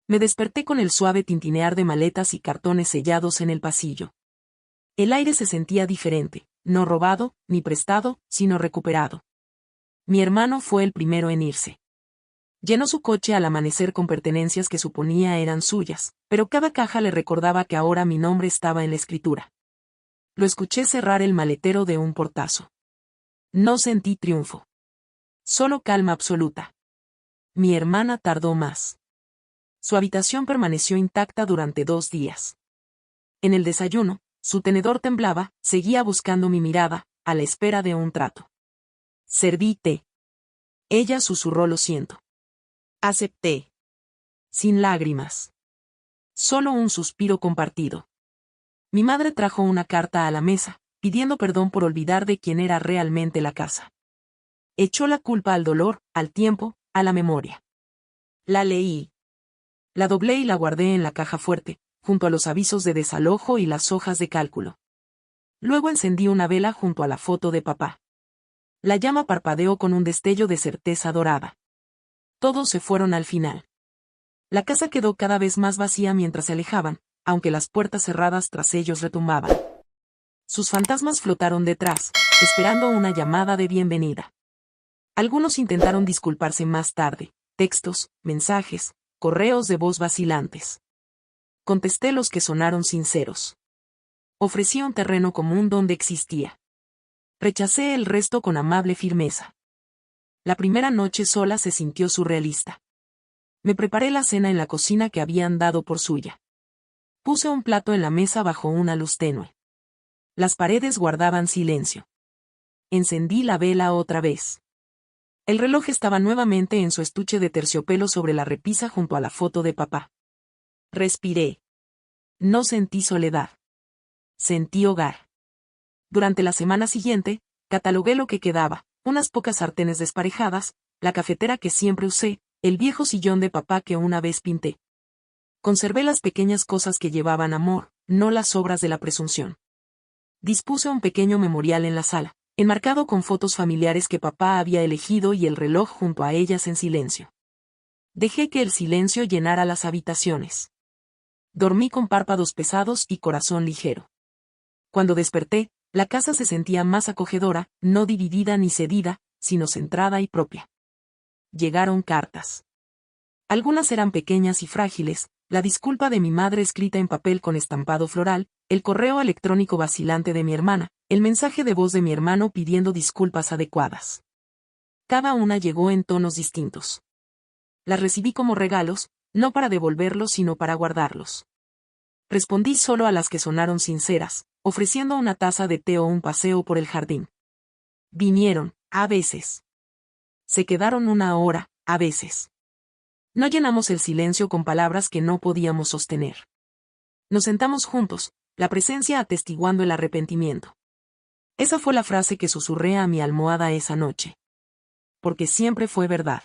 Me desperté con el suave tintinear de maletas y cartones sellados en el pasillo. El aire se sentía diferente, no robado, ni prestado, sino recuperado. Mi hermano fue el primero en irse. Llenó su coche al amanecer con pertenencias que suponía eran suyas, pero cada caja le recordaba que ahora mi nombre estaba en la escritura. Lo escuché cerrar el maletero de un portazo. No sentí triunfo. Solo calma absoluta. Mi hermana tardó más. Su habitación permaneció intacta durante 2 días. En el desayuno, su tenedor temblaba, seguía buscando mi mirada, a la espera de un trato. Serví té. Ella susurró lo siento. Acepté. Sin lágrimas. Solo un suspiro compartido. Mi madre trajo una carta a la mesa, pidiendo perdón por olvidar de quién era realmente la casa. Echó la culpa al dolor, al tiempo, a la memoria. La leí. La doblé y la guardé en la caja fuerte, junto a los avisos de desalojo y las hojas de cálculo. Luego encendí una vela junto a la foto de papá. La llama parpadeó con un destello de certeza dorada. Todos se fueron al final. La casa quedó cada vez más vacía mientras se alejaban, aunque las puertas cerradas tras ellos retumbaban. Sus fantasmas flotaron detrás, esperando una llamada de bienvenida. Algunos intentaron disculparse más tarde, textos, mensajes, correos de voz vacilantes. Contesté los que sonaron sinceros. Ofrecí un terreno común donde existía. Rechacé el resto con amable firmeza. La primera noche sola se sintió surrealista. Me preparé la cena en la cocina que habían dado por suya. Puse un plato en la mesa bajo una luz tenue. Las paredes guardaban silencio. Encendí la vela otra vez. El reloj estaba nuevamente en su estuche de terciopelo sobre la repisa junto a la foto de papá. Respiré. No sentí soledad. Sentí hogar. Durante la semana siguiente, catalogué lo que quedaba, unas pocas sartenes desparejadas, la cafetera que siempre usé, el viejo sillón de papá que una vez pinté. Conservé las pequeñas cosas que llevaban amor, no las obras de la presunción. Dispuse un pequeño memorial en la sala, enmarcado con fotos familiares que papá había elegido y el reloj junto a ellas en silencio. Dejé que el silencio llenara las habitaciones. Dormí con párpados pesados y corazón ligero. Cuando desperté, la casa se sentía más acogedora, no dividida ni cedida, sino centrada y propia. Llegaron cartas. Algunas eran pequeñas y frágiles, la disculpa de mi madre escrita en papel con estampado floral, el correo electrónico vacilante de mi hermana, el mensaje de voz de mi hermano pidiendo disculpas adecuadas. Cada una llegó en tonos distintos. Las recibí como regalos, no para devolverlos sino para guardarlos. Respondí solo a las que sonaron sinceras, ofreciendo una taza de té o un paseo por el jardín. Vinieron, a veces. Se quedaron una hora, a veces. No llenamos el silencio con palabras que no podíamos sostener. Nos sentamos juntos, la presencia atestiguando el arrepentimiento. Esa fue la frase que susurré a mi almohada esa noche. Porque siempre fue verdad.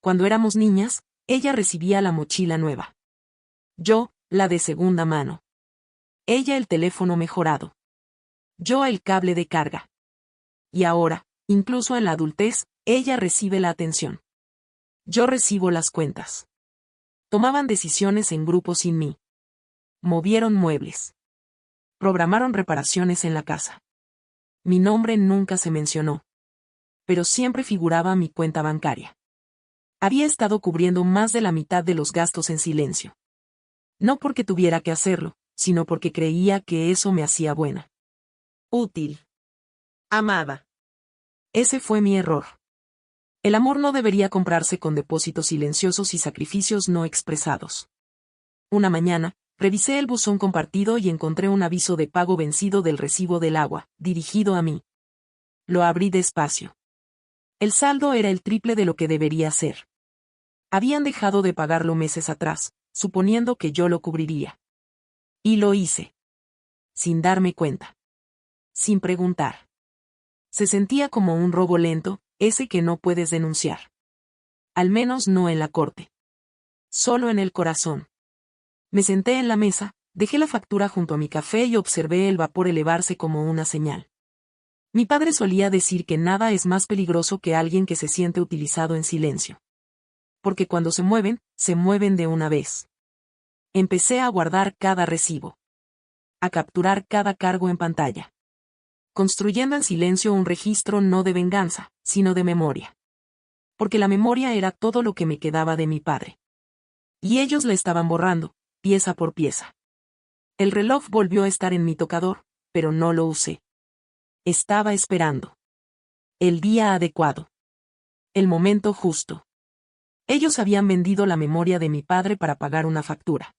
Cuando éramos niñas, ella recibía la mochila nueva. Yo, la de segunda mano. Ella el teléfono mejorado. Yo el cable de carga. Y ahora, incluso en la adultez, ella recibe la atención. Yo recibo las cuentas. Tomaban decisiones en grupo sin mí. Movieron muebles. Programaron reparaciones en la casa. Mi nombre nunca se mencionó. Pero siempre figuraba mi cuenta bancaria. Había estado cubriendo más de la mitad de los gastos en silencio. No porque tuviera que hacerlo, sino porque creía que eso me hacía buena. Útil. Amada. Ese fue mi error. El amor no debería comprarse con depósitos silenciosos y sacrificios no expresados. Una mañana, revisé el buzón compartido y encontré un aviso de pago vencido del recibo del agua, dirigido a mí. Lo abrí despacio. El saldo era el triple de lo que debería ser. Habían dejado de pagarlo meses atrás, suponiendo que yo lo cubriría. Y lo hice. Sin darme cuenta. Sin preguntar. Se sentía como un robo lento, ese que no puedes denunciar. Al menos no en la corte. Solo en el corazón. Me senté en la mesa, dejé la factura junto a mi café y observé el vapor elevarse como una señal. Mi padre solía decir que nada es más peligroso que alguien que se siente utilizado en silencio. Porque cuando se mueven de una vez. Empecé a guardar cada recibo. A capturar cada cargo en pantalla. Construyendo en silencio un registro no de venganza, sino de memoria. Porque la memoria era todo lo que me quedaba de mi padre. Y ellos la estaban borrando, pieza por pieza. El reloj volvió a estar en mi tocador, pero no lo usé. Estaba esperando. El día adecuado. El momento justo. Ellos habían vendido la memoria de mi padre para pagar una factura.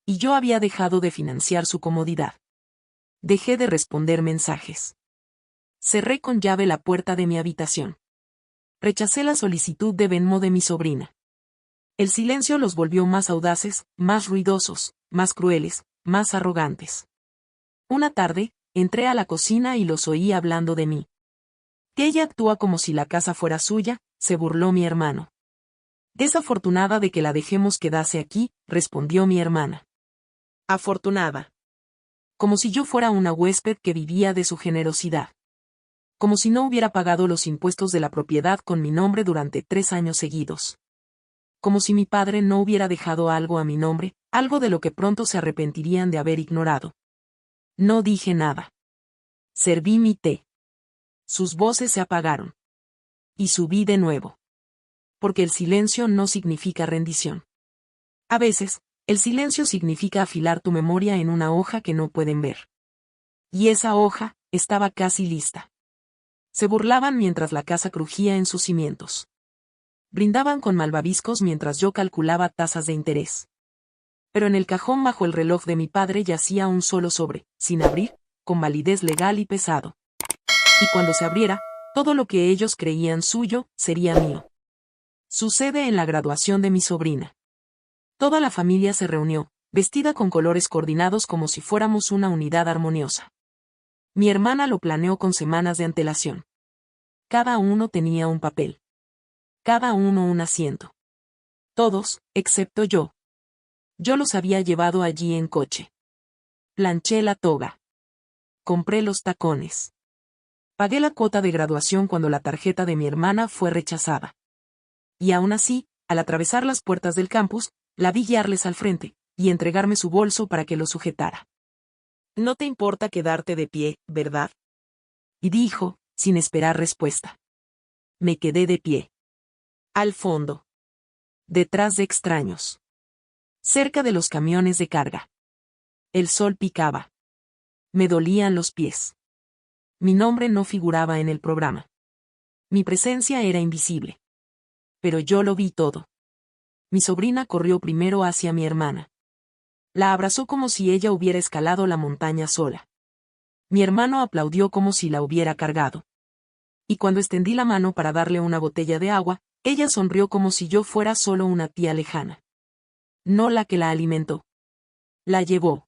Y yo había dejado de financiar su comodidad. Dejé de responder mensajes. Cerré con llave la puerta de mi habitación. Rechacé la solicitud de Venmo de mi sobrina. El silencio los volvió más audaces, más ruidosos, más crueles, más arrogantes. Una tarde, entré a la cocina y los oí hablando de mí. Que ella actúa como si la casa fuera suya, se burló mi hermano. Desafortunada de que la dejemos quedase aquí, respondió mi hermana. Afortunada. Como si yo fuera una huésped que vivía de su generosidad. Como si no hubiera pagado los impuestos de la propiedad con mi nombre durante 3 años seguidos. Como si mi padre no hubiera dejado algo a mi nombre, algo de lo que pronto se arrepentirían de haber ignorado. No dije nada. Serví mi té. Sus voces se apagaron. Y subí de nuevo. Porque el silencio no significa rendición. A veces, el silencio significa afilar tu memoria en una hoja que no pueden ver. Y esa hoja, estaba casi lista. Se burlaban mientras la casa crujía en sus cimientos. Brindaban con malvaviscos mientras yo calculaba tasas de interés. Pero en el cajón bajo el reloj de mi padre yacía un solo sobre, sin abrir, con validez legal y pesado. Y cuando se abriera, todo lo que ellos creían suyo, sería mío. Sucede en la graduación de mi sobrina. Toda la familia se reunió, vestida con colores coordinados como si fuéramos una unidad armoniosa. Mi hermana lo planeó con semanas de antelación. Cada uno tenía un papel. Cada uno un asiento. Todos, excepto yo. Yo los había llevado allí en coche. Planché la toga. Compré los tacones. Pagué la cuota de graduación cuando la tarjeta de mi hermana fue rechazada. Y aún así, al atravesar las puertas del campus, la vi guiarles al frente, y entregarme su bolso para que lo sujetara. No te importa quedarte de pie, ¿verdad? Y dijo, sin esperar respuesta. Me quedé de pie. Al fondo. Detrás de extraños. Cerca de los camiones de carga. El sol picaba. Me dolían los pies. Mi nombre no figuraba en el programa. Mi presencia era invisible. Pero yo lo vi todo. Mi sobrina corrió primero hacia mi hermana. La abrazó como si ella hubiera escalado la montaña sola. Mi hermano aplaudió como si la hubiera cargado. Y cuando extendí la mano para darle una botella de agua, ella sonrió como si yo fuera solo una tía lejana. No la que la alimentó. La llevó.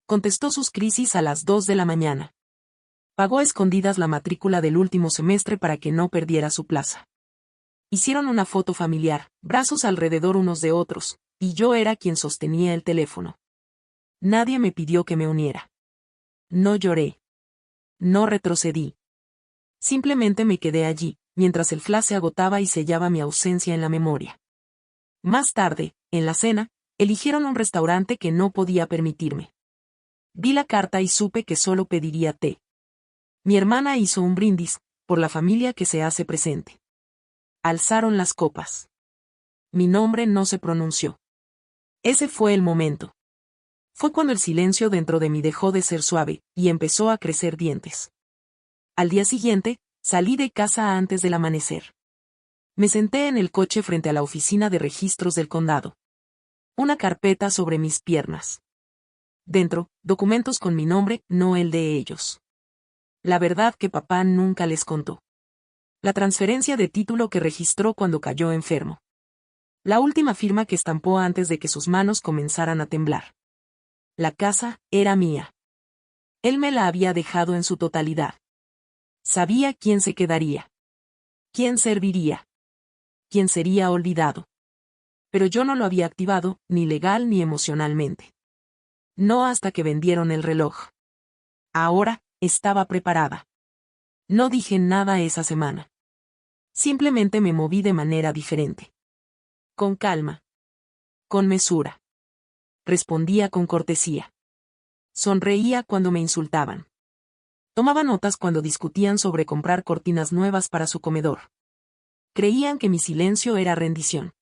Contestó sus crisis a las 2 de la mañana. Pagó a escondidas la matrícula del último semestre para que no perdiera su plaza. Hicieron una foto familiar, brazos alrededor unos de otros, y yo era quien sostenía el teléfono. Nadie me pidió que me uniera. No lloré. No retrocedí. Simplemente me quedé allí, mientras el flash se agotaba y sellaba mi ausencia en la memoria. Más tarde, en la cena, eligieron un restaurante que no podía permitirme. Vi la carta y supe que solo pediría té. Mi hermana hizo un brindis, por la familia que se hace presente. Alzaron las copas. Mi nombre no se pronunció. Ese fue el momento. Fue cuando el silencio dentro de mí dejó de ser suave, y empezó a crecer dientes. Al día siguiente, salí de casa antes del amanecer. Me senté en el coche frente a la oficina de registros del condado. Una carpeta sobre mis piernas. Dentro, documentos con mi nombre, no el de ellos. La verdad que papá nunca les contó. La transferencia de título que registró cuando cayó enfermo. La última firma que estampó antes de que sus manos comenzaran a temblar. La casa era mía. Él me la había dejado en su totalidad. Sabía quién se quedaría. Quién serviría. Quién sería olvidado. Pero yo no lo había activado, ni legal ni emocionalmente. No hasta que vendieron el reloj. Ahora, estaba preparada. No dije nada esa semana. Simplemente me moví de manera diferente. Con calma. Con mesura. Respondía con cortesía. Sonreía cuando me insultaban. Tomaba notas cuando discutían sobre comprar cortinas nuevas para su comedor. Creían que mi silencio era rendición.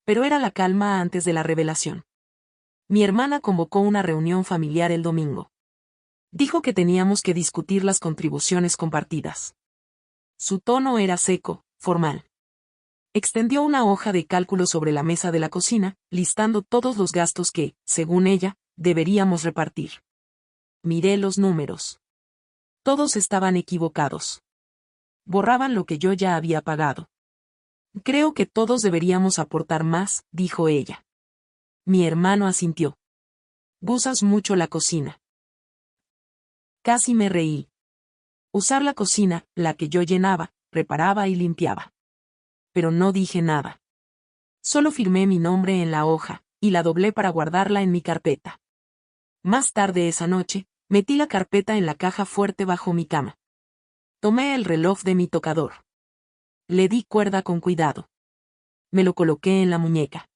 Pero era la calma antes de la revelación. Mi hermana convocó una reunión familiar el domingo. Dijo que teníamos que discutir las contribuciones compartidas. Su tono era seco, formal. Extendió una hoja de cálculo sobre la mesa de la cocina, listando todos los gastos que, según ella, deberíamos repartir. Miré los números. Todos estaban equivocados. Borraban lo que yo ya había pagado. Creo que todos deberíamos aportar más, dijo ella. Mi hermano asintió. Usas mucho la cocina. Casi me reí. Usar la cocina, la que yo llenaba, preparaba y limpiaba. Pero no dije nada. Solo firmé mi nombre en la hoja, y la doblé para guardarla en mi carpeta. Más tarde esa noche, metí la carpeta en la caja fuerte bajo mi cama. Tomé el reloj de mi tocador. Le di cuerda con cuidado. Me lo coloqué en la muñeca.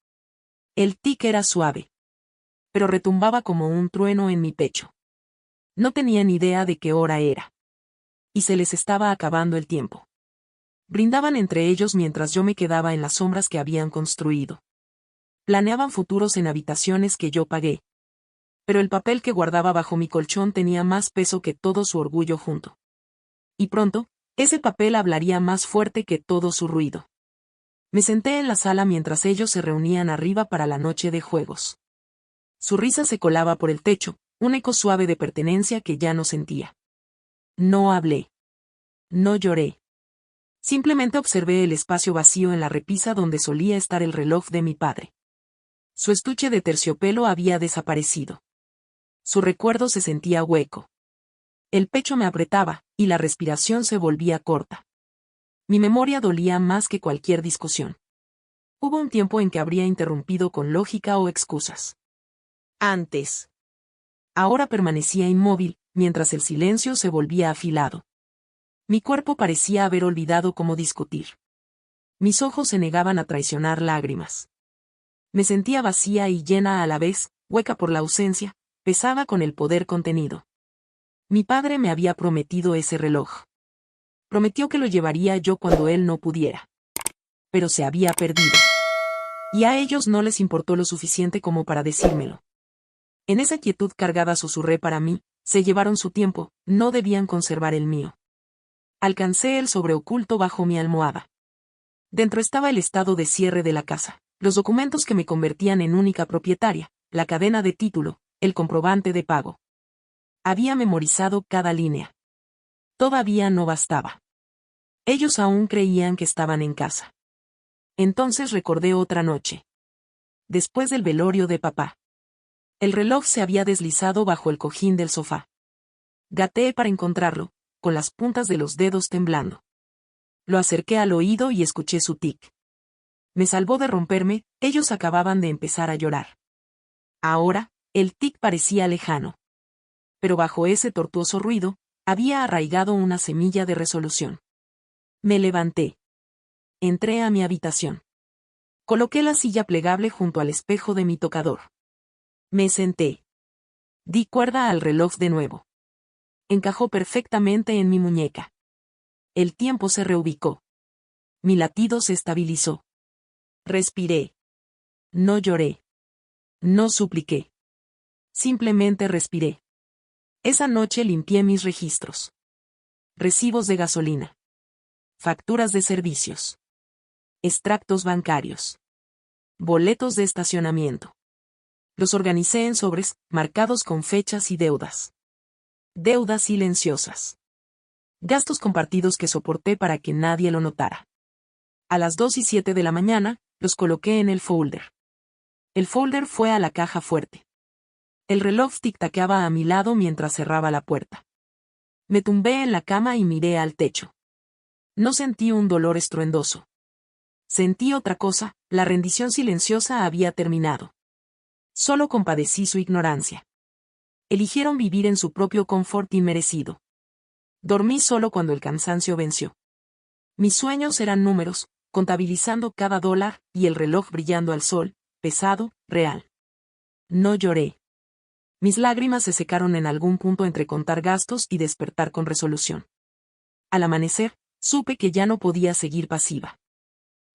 El tic era suave. Pero retumbaba como un trueno en mi pecho. No tenía ni idea de qué hora era. Y se les estaba acabando el tiempo. Brindaban entre ellos mientras yo me quedaba en las sombras que habían construido. Planeaban futuros en habitaciones que yo pagué. Pero el papel que guardaba bajo mi colchón tenía más peso que todo su orgullo junto. Y pronto, ese papel hablaría más fuerte que todo su ruido. Me senté en la sala mientras ellos se reunían arriba para la noche de juegos. Su risa se colaba por el techo, un eco suave de pertenencia que ya no sentía. No hablé. No lloré. Simplemente observé el espacio vacío en la repisa donde solía estar el reloj de mi padre. Su estuche de terciopelo había desaparecido. Su recuerdo se sentía hueco. El pecho me apretaba, y la respiración se volvía corta. Mi memoria dolía más que cualquier discusión. Hubo un tiempo en que habría interrumpido con lógica o excusas. Antes. Ahora permanecía inmóvil, mientras el silencio se volvía afilado. Mi cuerpo parecía haber olvidado cómo discutir. Mis ojos se negaban a traicionar lágrimas. Me sentía vacía y llena a la vez, hueca por la ausencia, pesada con el poder contenido. Mi padre me había prometido ese reloj. Prometió que lo llevaría yo cuando él no pudiera. Pero se había perdido. Y a ellos no les importó lo suficiente como para decírmelo. En esa quietud cargada susurré para mí, se llevaron su tiempo, no debían conservar el mío. Alcancé el sobreoculto bajo mi almohada. Dentro estaba el estado de cierre de la casa, Los documentos que me convertían en única propietaria, la cadena de título, el comprobante de pago. Había memorizado cada línea. Todavía no bastaba. Ellos aún creían que estaban en casa. Entonces recordé otra noche. Después del velorio de papá. El reloj se había deslizado bajo el cojín del sofá. Gateé para encontrarlo, con las puntas de los dedos temblando. Lo acerqué al oído y escuché su tic. Me salvó de romperme, ellos acababan de empezar a llorar. Ahora, el tic parecía lejano. Pero bajo ese tortuoso ruido, había arraigado una semilla de resolución. Me levanté. Entré a mi habitación. Coloqué la silla plegable junto al espejo de mi tocador. Me senté. Di cuerda al reloj de nuevo. Encajó perfectamente en mi muñeca. El tiempo se reubicó. Mi latido se estabilizó. Respiré. No lloré. No supliqué. Simplemente respiré. Esa noche limpié mis registros. Recibos de gasolina. Facturas de servicios. Extractos bancarios. Boletos de estacionamiento. Los organicé en sobres, marcados con fechas y deudas. Deudas silenciosas. Gastos compartidos que soporté para que nadie lo notara. A las 2:07 de la mañana, los coloqué en el folder. El folder fue a la caja fuerte. El reloj tic-taqueaba a mi lado mientras cerraba la puerta. Me tumbé en la cama y miré al techo. No sentí un dolor estruendoso. Sentí otra cosa, la rendición silenciosa había terminado. Solo compadecí su ignorancia. Eligieron vivir en su propio confort inmerecido. Dormí solo cuando el cansancio venció. Mis sueños eran números, contabilizando cada dólar, y el reloj brillando al sol, pesado, real. No lloré. Mis lágrimas se secaron en algún punto entre contar gastos y despertar con resolución. Al amanecer, supe que ya no podía seguir pasiva.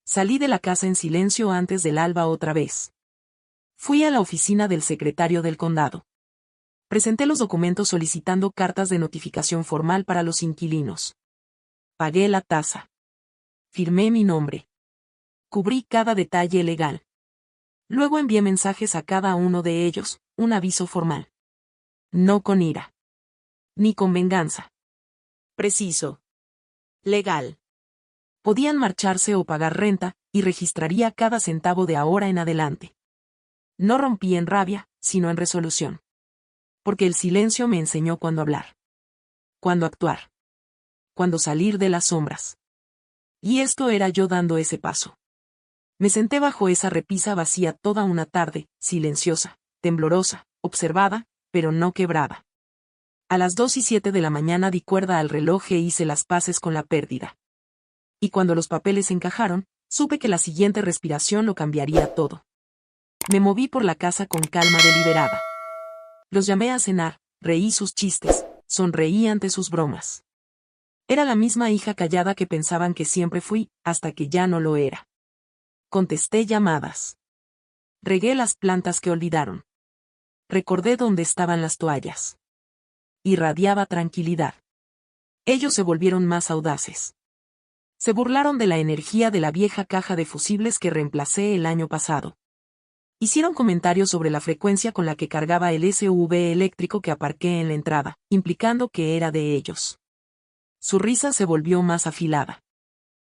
Salí de la casa en silencio antes del alba otra vez. Fui a la oficina del secretario del condado. Presenté los documentos solicitando cartas de notificación formal para los inquilinos. Pagué la tasa. Firmé mi nombre. Cubrí cada detalle legal. Luego envié mensajes a cada uno de ellos, un aviso formal. No con ira. Ni con venganza. Preciso. Legal. Podían marcharse o pagar renta, y registraría cada centavo de ahora en adelante. No rompí en rabia, sino en resolución. Porque el silencio me enseñó cuándo hablar. Cuándo actuar. Cuándo salir de las sombras. Y esto era yo dando ese paso. Me senté bajo esa repisa vacía toda una tarde, silenciosa, temblorosa, observada, pero no quebrada. A las 2:07 de la mañana di cuerda al reloj e hice las paces con la pérdida. Y cuando los papeles encajaron, supe que la siguiente respiración lo cambiaría todo. Me moví por la casa con calma deliberada. Los llamé a cenar, reí sus chistes, sonreí ante sus bromas. Era la misma hija callada que pensaban que siempre fui, hasta que ya no lo era. Contesté llamadas. Regué las plantas que olvidaron. Recordé dónde estaban las toallas. Irradiaba tranquilidad. Ellos se volvieron más audaces. Se burlaron de la energía de la vieja caja de fusibles que reemplacé el año pasado. Hicieron comentarios sobre la frecuencia con la que cargaba el SUV eléctrico que aparqué en la entrada, implicando que era de ellos. Su risa se volvió más afilada.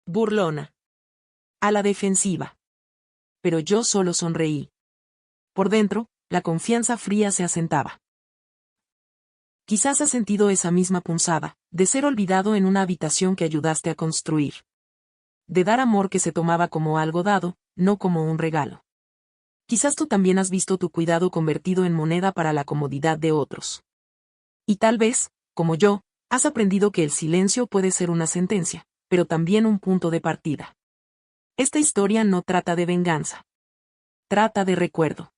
Burlona. A la defensiva. Pero yo solo sonreí. Por dentro, la confianza fría se asentaba. Quizás has sentido esa misma punzada, de ser olvidado en una habitación que ayudaste a construir. De dar amor que se tomaba como algo dado, no como un regalo. Quizás tú también has visto tu cuidado convertido en moneda para la comodidad de otros. Y tal vez, como yo, has aprendido que el silencio puede ser una sentencia, pero también un punto de partida. Esta historia no trata de venganza. Trata de recuerdo.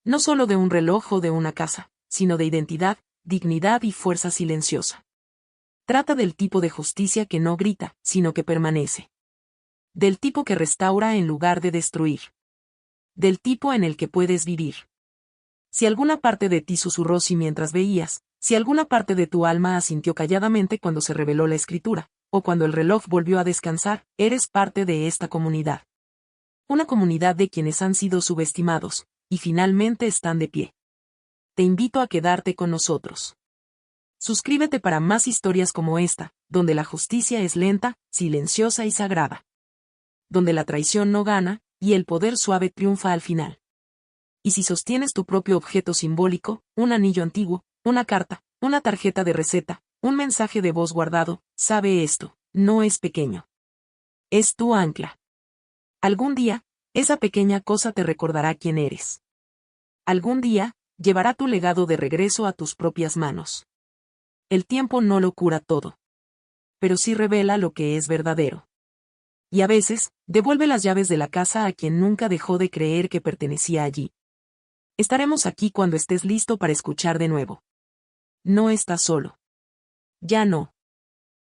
No solo de un reloj o de una casa, sino de identidad, dignidad y fuerza silenciosa. Trata del tipo de justicia que no grita, sino que permanece. Del tipo que restaura en lugar de destruir. Del tipo en el que puedes vivir. Si alguna parte de ti susurró sí mientras veías, si alguna parte de tu alma asintió calladamente cuando se reveló la escritura, o cuando el reloj volvió a descansar, eres parte de esta comunidad. Una comunidad de quienes han sido subestimados, y finalmente están de pie. Te invito a quedarte con nosotros. Suscríbete para más historias como esta, donde la justicia es lenta, silenciosa y sagrada. Donde la traición no gana, y el poder suave triunfa al final. Y si sostienes tu propio objeto simbólico, un anillo antiguo, una carta, una tarjeta de receta, un mensaje de voz guardado, sabe esto, no es pequeño. Es tu ancla. Algún día, esa pequeña cosa te recordará quién eres. Algún día, llevará tu legado de regreso a tus propias manos. El tiempo no lo cura todo. Pero sí revela lo que es verdadero. Y a veces, devuelve las llaves de la casa a quien nunca dejó de creer que pertenecía allí. Estaremos aquí cuando estés listo para escuchar de nuevo. No estás solo. Ya no.